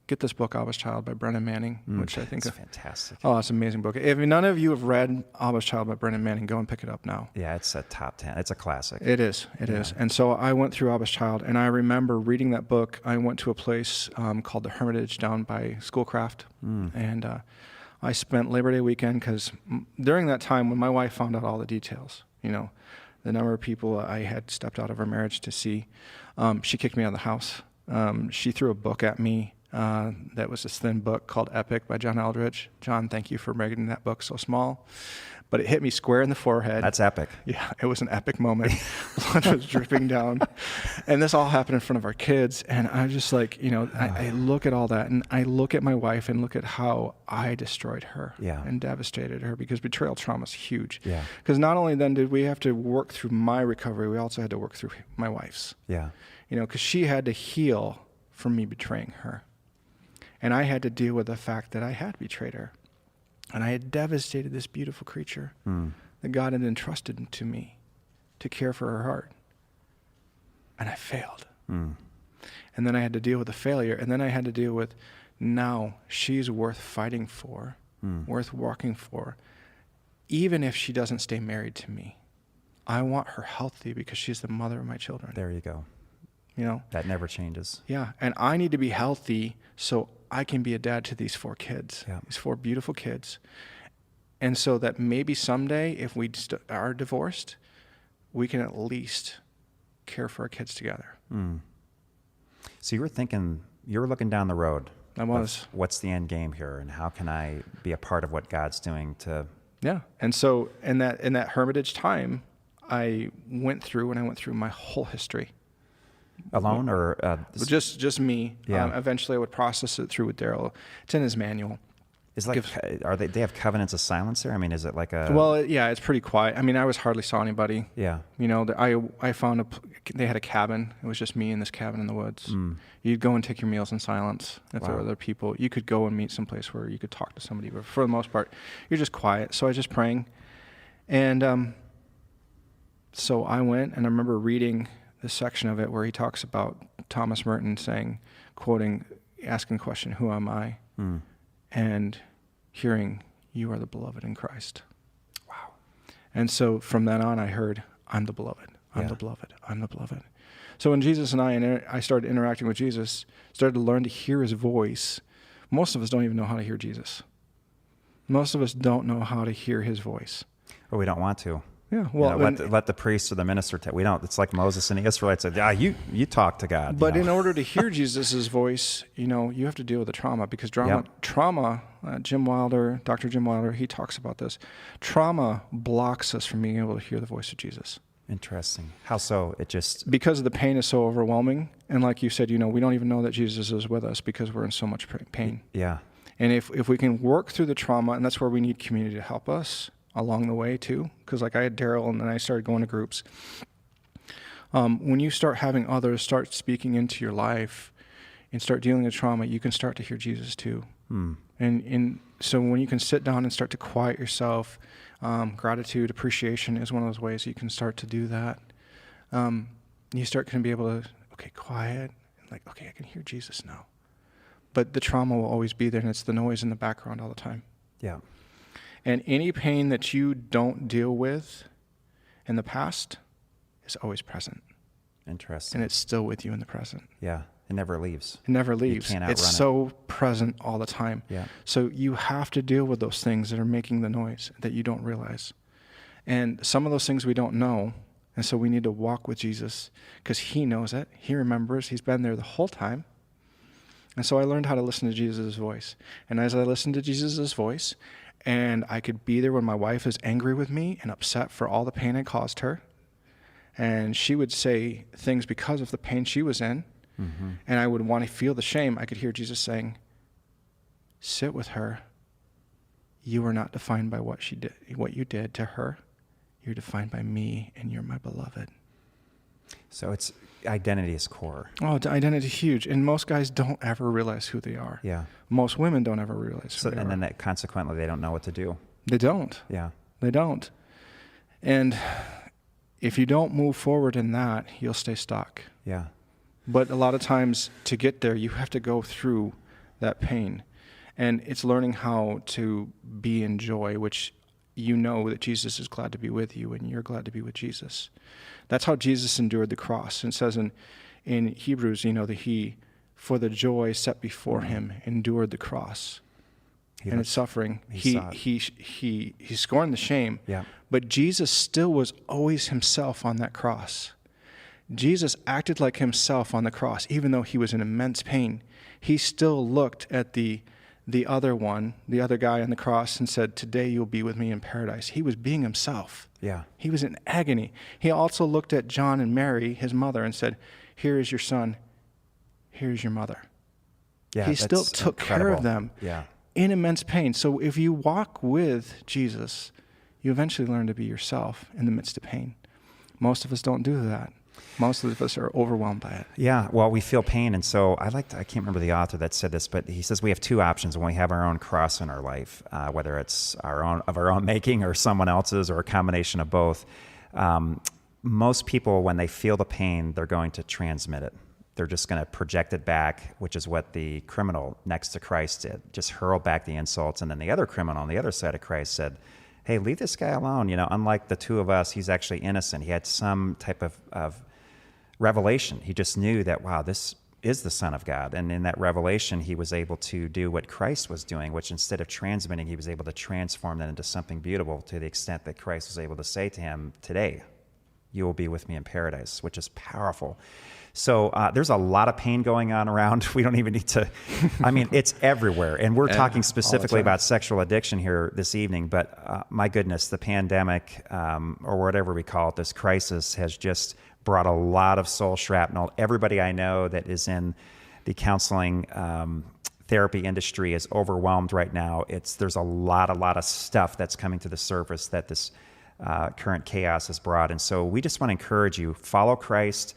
get this book, Abba's Child by Brennan Manning, which I think is fantastic. Oh, it's an amazing book. If none of you have read Abba's Child by Brennan Manning, go and pick it up now. Yeah, it's a top 10. It's a classic. It is. It is. And so I went through Abba's Child, and I remember reading that book. I went to a place called the Hermitage down by Schoolcraft, and I spent Labor Day weekend because during that time when my wife found out all the details, the number of people I had stepped out of our marriage to see, she kicked me out of the house. She threw a book at me. That was this thin book called Epic by John Eldredge. John, thank you for making that book so small. But it hit me square in the forehead. That's epic. Yeah, it was an epic moment. Blood was dripping down. And this all happened in front of our kids. And I was just like, I look at all that, and I look at my wife and look at how I destroyed her and devastated her, because betrayal trauma is huge. Yeah. Because not only then did we have to work through my recovery, we also had to work through my wife's. Yeah. Because she had to heal from me betraying her. And I had to deal with the fact that I had betrayed her. And I had devastated this beautiful creature that God had entrusted to me to care for her heart. And I failed. And then I had to deal with the failure. And then I had to deal with, now she's worth fighting for, worth walking for, even if she doesn't stay married to me. I want her healthy because she's the mother of my children. There you go. You know? That never changes. Yeah. And I need to be healthy so I can be a dad to these 4 kids, these 4 beautiful kids. And so that maybe someday, if we are divorced, we can at least care for our kids together. So you were looking down the road. I was. What's the end game here, and how can I be a part of what God's doing to... Yeah. And so in that hermitage time, I went through my whole history. Alone or... just me. Yeah. Eventually I would process it through with Daryl. It's in his manual. Is like, they have covenants of silence there? I mean, is it like a... Well, yeah, it's pretty quiet. I mean, I hardly saw anybody. Yeah. You know, I found they had a cabin. It was just me in this cabin in the woods. You'd go and take your meals in silence. If there were other people, you could go and meet someplace where you could talk to somebody. But for the most part, you're just quiet. So I was just praying. And so I went, and I remember reading this section of it where he talks about Thomas Merton saying, asking the question, who am I? And hearing, you are the beloved in Christ. Wow. And so from then on, I heard, I'm the beloved. I'm the beloved. I'm the beloved. So when Jesus and I started interacting with Jesus, started to learn to hear his voice, most of us don't even know how to hear Jesus. Most of us don't know how to hear his voice. Or we don't want to. Yeah, well, let the priest or the minister we don't. It's like Moses and the Israelites said, you talk to God. But in order to hear Jesus' voice, you have to deal with the trauma, because trauma, Dr. Jim Wilder, he talks about this. Trauma blocks us from being able to hear the voice of Jesus. Interesting. How so? Because the pain is so overwhelming, and like you said, we don't even know that Jesus is with us because we're in so much pain. Yeah. And if we can work through the trauma, and that's where we need community to help us along the way too, because like I had Daryl, and then I started going to groups. When you start having others start speaking into your life and start dealing with trauma, you can start to hear Jesus too. And so when you can sit down and start to quiet yourself, gratitude, appreciation is one of those ways you can start to do that. You start to be able to, quiet, and I can hear Jesus now. But the trauma will always be there, and it's the noise in the background all the time. Yeah. And any pain that you don't deal with in the past is always present. Interesting. And it's still with you in the present. Yeah. It never leaves. It never leaves. You can't outrun it. It's so present all the time. Yeah. So you have to deal with those things that are making the noise that you don't realize. And some of those things we don't know. And so we need to walk with Jesus because he knows it. He remembers. He's been there the whole time. And so I learned how to listen to Jesus' voice. And as I listened to Jesus' voice, and I could be there when my wife is angry with me and upset for all the pain I caused her. And she would say things because of the pain she was in. And I would want to feel the shame. I could hear Jesus saying, sit with her. You are not defined by what you did to her. You're defined by me, and you're my beloved. So it's identity is core. Oh, identity is huge. And most guys don't ever realize who they are. Yeah. Most women don't ever realize who they are. And then consequently, they don't know what to do. They don't. Yeah. They don't. And if you don't move forward in that, you'll stay stuck. Yeah. But a lot of times to get there, you have to go through that pain. And it's learning how to be in joy, which that Jesus is glad to be with you, and you're glad to be with Jesus. That's how Jesus endured the cross. And it says in Hebrews, that he, for the joy set before him, endured the cross and its suffering. He scorned the shame. Yeah. But Jesus still was always himself on that cross. Jesus acted like himself on the cross, even though he was in immense pain. He still looked at the other guy on the cross, and said, today you'll be with me in paradise. He was being himself. Yeah. He was in agony. He also looked at John and Mary, his mother, and said, here is your son. Here is your mother. Yeah, he still took care of them in immense pain. So if you walk with Jesus, you eventually learn to be yourself in the midst of pain. Most of us don't do that. Most of us are overwhelmed by it. Yeah, well, we feel pain, and so I can't remember the author that said this, but he says we have two options when we have our own cross in our life, whether it's our own making or someone else's or a combination of both. Most people, when they feel the pain, they're going to transmit it. they're just going to project it back, which is what the criminal next to Christ did, just hurl back the insults. And then the other criminal on the other side of Christ said, hey, leave this guy alone. Unlike the two of us, he's actually innocent. He had some type of revelation. He just knew that, wow, this is the Son of God. And in that revelation, he was able to do what Christ was doing, which instead of transmitting, he was able to transform that into something beautiful, to the extent that Christ was able to say to him, today, you will be with me in paradise, which is powerful. So there's a lot of pain going on around. We don't even need to, it's everywhere. And we're talking specifically about sexual addiction here this evening, but my goodness, the pandemic, or whatever we call it, this crisis has just brought a lot of soul shrapnel. Everybody I know that is in the counseling therapy industry is overwhelmed right now. There's a lot of stuff that's coming to the surface that this current chaos has brought. And so we just want to encourage you, follow Christ.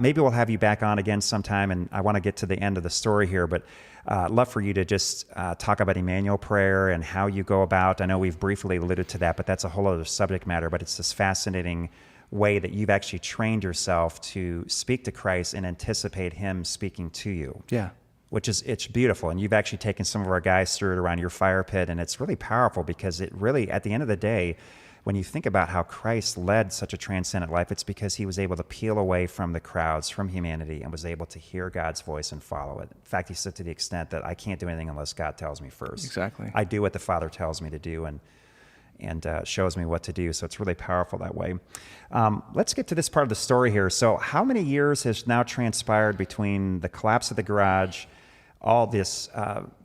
Maybe we'll have you back on again sometime, and I want to get to the end of the story here, but I'd love for you to just talk about Emmanuel prayer and how you go about. I know we've briefly alluded to that, but that's a whole other subject matter, but it's this fascinating way that you've actually trained yourself to speak to Christ and anticipate him speaking to you. Yeah. It's beautiful. And you've actually taken some of our guys through it around your fire pit, and it's really powerful because it really, at the end of the day, when you think about how Christ led such a transcendent life, it's because he was able to peel away from the crowds, from humanity, and was able to hear God's voice and follow it. In fact, he said to the extent that I can't do anything unless God tells me first. Exactly. I do what the Father tells me to do and shows me what to do. So it's really powerful that way. Let's get to this part of the story here. So how many years has now transpired between the collapse of the garage, all this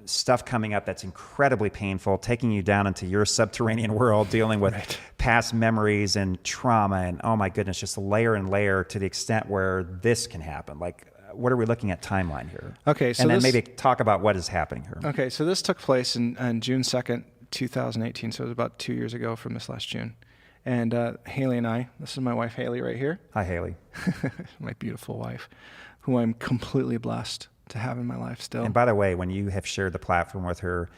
stuff coming up that's incredibly painful, taking you down into your subterranean world, dealing with past memories and trauma, and oh my goodness, just layer and layer to the extent where this can happen? Like, what are we looking at timeline here? Okay, so and then maybe talk about what is happening here. Okay, so this took place on June 2nd, 2018, so it was about 2 years ago from this last June. And Haley and I, this is my wife Haley right here. Hi, Haley. My beautiful wife, who I'm completely blessed to have in my life still. And by the way, when you have shared the platform with her,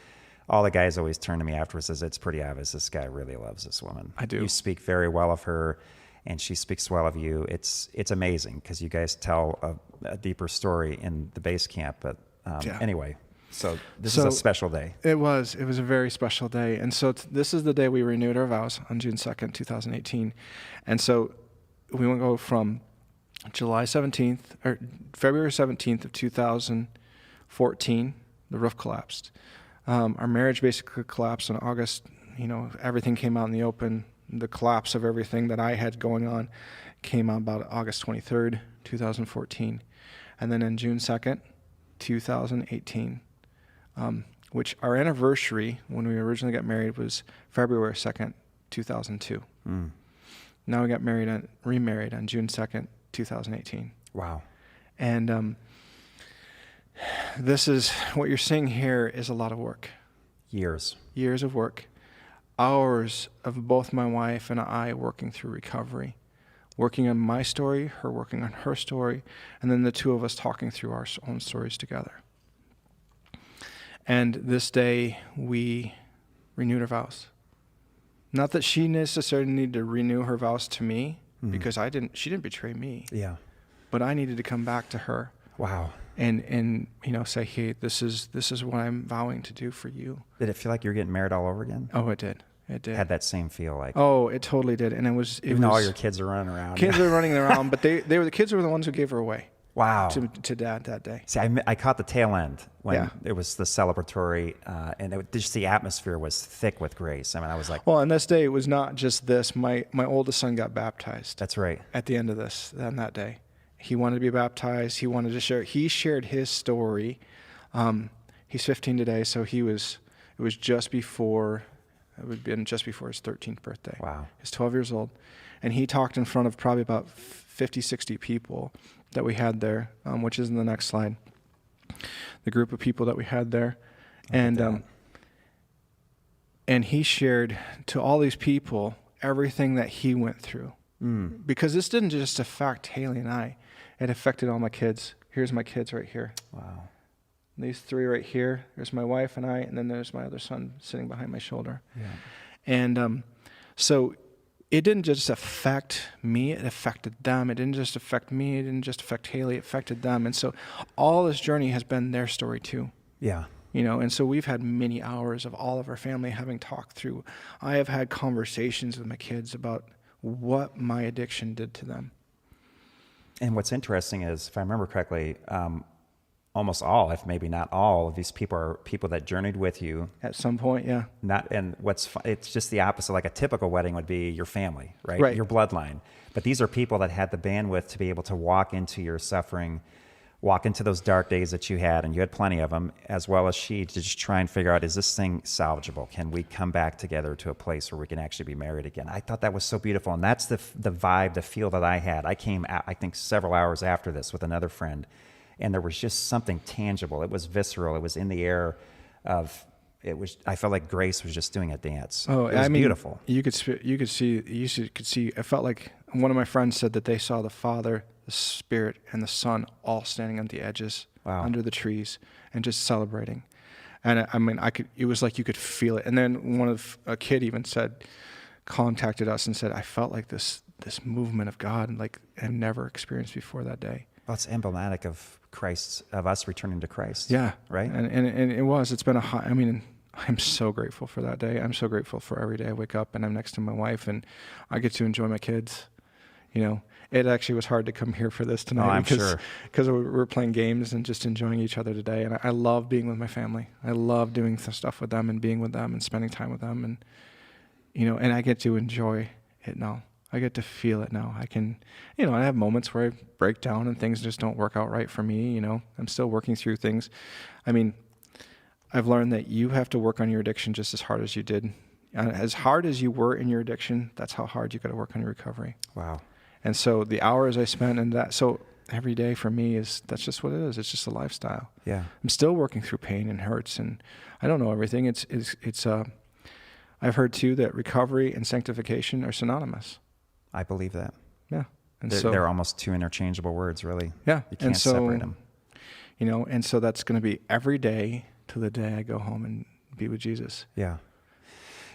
all the guys always turn to me afterwards and says, it's pretty obvious this guy really loves this woman. I do. You speak very well of her, and she speaks well of you. It's amazing because you guys tell a deeper story in the base camp. But anyway, so this is a special day. It was a very special day. And so this is the day we renewed our vows on June 2nd, 2018. And so we went go from July 17th, or February 17th of 2014, the roof collapsed. Our marriage basically collapsed in August. Everything came out in the open. The collapse of everything that I had going on came out about August 23rd, 2014. And then on June 2nd, 2018, which our anniversary when we originally got married was February 2nd, 2002. Now we got remarried on June 2nd, 2018. Wow. And this is, what you're seeing here is a lot of work. Years of work. Hours of both my wife and I working through recovery. Working on my story, her working on her story, and then the two of us talking through our own stories together. And this day, we renewed our vows. Not that she necessarily needed to renew her vows to me, because she didn't betray me. Yeah. But I needed to come back to her. Wow. And say, hey, this is what I'm vowing to do for you. Did it feel like you were getting married all over again? Oh, it did. It did. Had that same feel like. Oh, it totally did. And it was all your kids are running around. Kids were running around, but the kids were the ones who gave her away. Wow. To Dad that day. See, I caught the tail end when it was the celebratory, and just the atmosphere was thick with grace. I mean, I was like, well, on this day, it was not just this. My oldest son got baptized. That's right. At the end of this, on that day, he wanted to be baptized. He wanted to share. He shared his story. He's 15 today, so it was just before. It would have been just before his 13th birthday. Wow. He's 12 years old, and he talked in front of probably about 50, 60 people that we had there, which is in the next slide. The group of people that we had there. And he shared to all these people everything that he went through. Because this didn't just affect Haley and I. It affected all my kids. Here's my kids right here. Wow. These three right here. There's my wife and I, and then there's my other son sitting behind my shoulder. Yeah. And so it didn't just affect me, it affected them. It didn't just affect me, it didn't just affect Haley, it affected them. And so all this journey has been their story too. Yeah. And so we've had many hours of all of our family having talked through. I have had conversations with my kids about what my addiction did to them. And what's interesting is, if I remember correctly, almost all, if maybe not all, of these people are people that journeyed with you At some point, yeah. It's just the opposite. Like a typical wedding would be your family, right? Right. Your bloodline. But these are people that had the bandwidth to be able to walk into your suffering, walk into those dark days that you had, and you had plenty of them, as well as she, to just try and figure out, is this thing salvageable? Can we come back together to a place where we can actually be married again? I thought that was so beautiful, and that's the vibe, the feel that I had. I came out, I think, several hours after this with another friend, and there was just something tangible. It was visceral. It was in the air I felt like grace was just doing a dance. Oh, it was beautiful. You could see. I felt like one of my friends said that they saw the Father, the Spirit, and the Son all standing on the edges, under the trees, and just celebrating. And it was like you could feel it. And then a kid even contacted us and said, I felt like this movement of God, like I've never experienced before that day. Well, it's emblematic of us returning to Christ. Yeah. Right? And it's been I'm so grateful for that day. I'm so grateful for every day I wake up and I'm next to my wife and I get to enjoy my kids. It actually was hard to come here for this tonight because we were playing games and just enjoying each other today. And I love being with my family. I love doing stuff with them and being with them and spending time with them. And, and I get to enjoy it now. I get to feel it now. I can, I have moments where I break down and things just don't work out right for me. I'm still working through things. I've learned that you have to work on your addiction just as hard as you did. As hard as you were in your addiction, that's how hard you got to work on your recovery. Wow. And so the hours I spent in that, so every day for me that's just what it is. It's just a lifestyle. Yeah. I'm still working through pain and hurts, and I don't know everything. I've heard too that recovery and sanctification are synonymous. I believe that. Yeah. And they're almost two interchangeable words, really. Yeah. You can't separate them. And so that's going to be every day till the day I go home and be with Jesus. Yeah.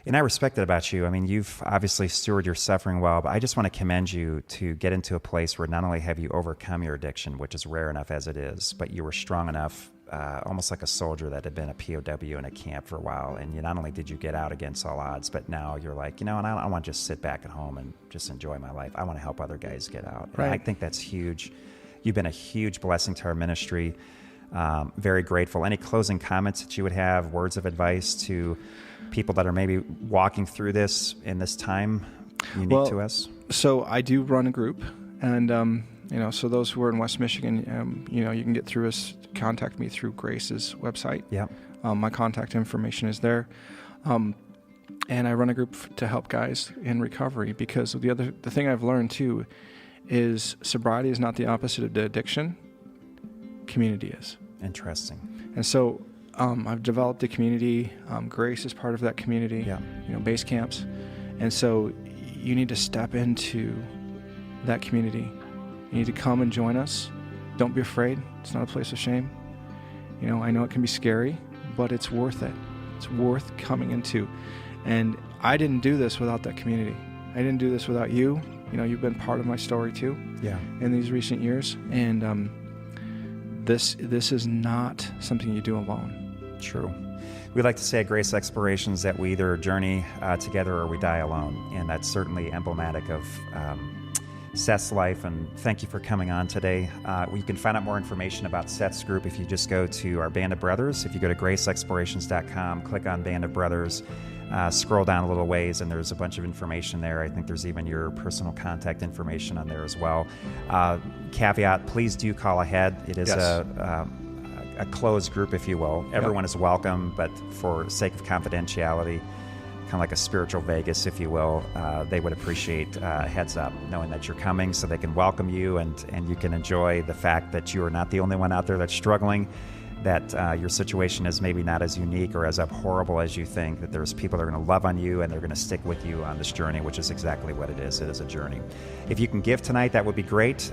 And I respect that about you. You've obviously stewarded your suffering well, but I just want to commend you to get into a place where not only have you overcome your addiction, which is rare enough as it is, but you were strong enough, almost like a soldier that had been a POW in a camp for a while. And not only did you get out against all odds, but now you're like, and I don't want to just sit back at home and just enjoy my life. I want to help other guys get out. Right. And I think that's huge. You've been a huge blessing to our ministry. Very grateful. Any closing comments that you would have, words of advice to people that are maybe walking through this in this time unique to us? So I do run a group, and so those who are in West Michigan, you can get through us, contact me through Grace's website. Yeah. My contact information is there. And I run a group to help guys in recovery, because the thing I've learned too is sobriety is not the opposite of the addiction. Community is. Interesting. And so I've developed a community. Grace is part of that community. Yeah. Base camps. And so you need to step into that community. You need to come and join us. Don't be afraid. It's not a place of shame. I know it can be scary, but it's worth it. It's worth coming into. And I didn't do this without that community. I didn't do this without you. You've been part of my story too. Yeah. In these recent years. And this is not something you do alone. True. We like to say at Grace Explorations that we either journey together or we die alone. And that's certainly emblematic of Seth's life. And thank you for coming on today. You can find out more information about Seth's group if you just go to our Band of Brothers. If you go to graceexplorations.com, click on Band of Brothers, scroll down a little ways, and there's a bunch of information there. I think there's even your personal contact information on there as well. Caveat, please do call ahead. It is a closed group, if you will. Everyone is welcome, but for sake of confidentiality, kind of like a spiritual Vegas, if you will, they would appreciate a heads up, knowing that you're coming so they can welcome you and you can enjoy the fact that you are not the only one out there that's struggling, that your situation is maybe not as unique or as abhorrible as you think, that there's people that are going to love on you and they're going to stick with you on this journey, which is exactly what it is. It is a journey. If you can give tonight, that would be great.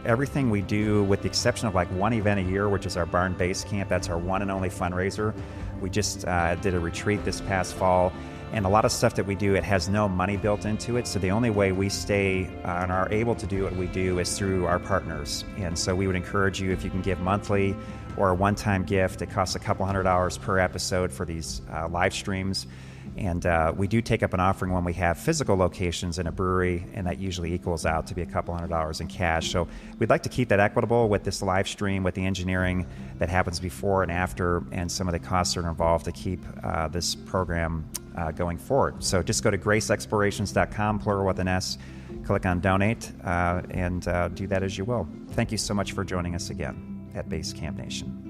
Everything we do, with the exception of like one event a year, which is our Barn Base Camp, that's our one and only fundraiser. We just did a retreat this past fall. And a lot of stuff that we do, it has no money built into it. So the only way we stay and are able to do what we do is through our partners. And so we would encourage you, if you can give monthly or a one-time gift. It costs a couple $100 per episode for these live streams. And we do take up an offering when we have physical locations in a brewery, and that usually equals out to be a couple $100 in cash. So we'd like to keep that equitable with this live stream, with the engineering that happens before and after, and some of the costs that are involved to keep this program going forward. So just go to graceexplorations.com, plural with an S, click on donate, and do that as you will. Thank you so much for joining us again at Base Camp Nation.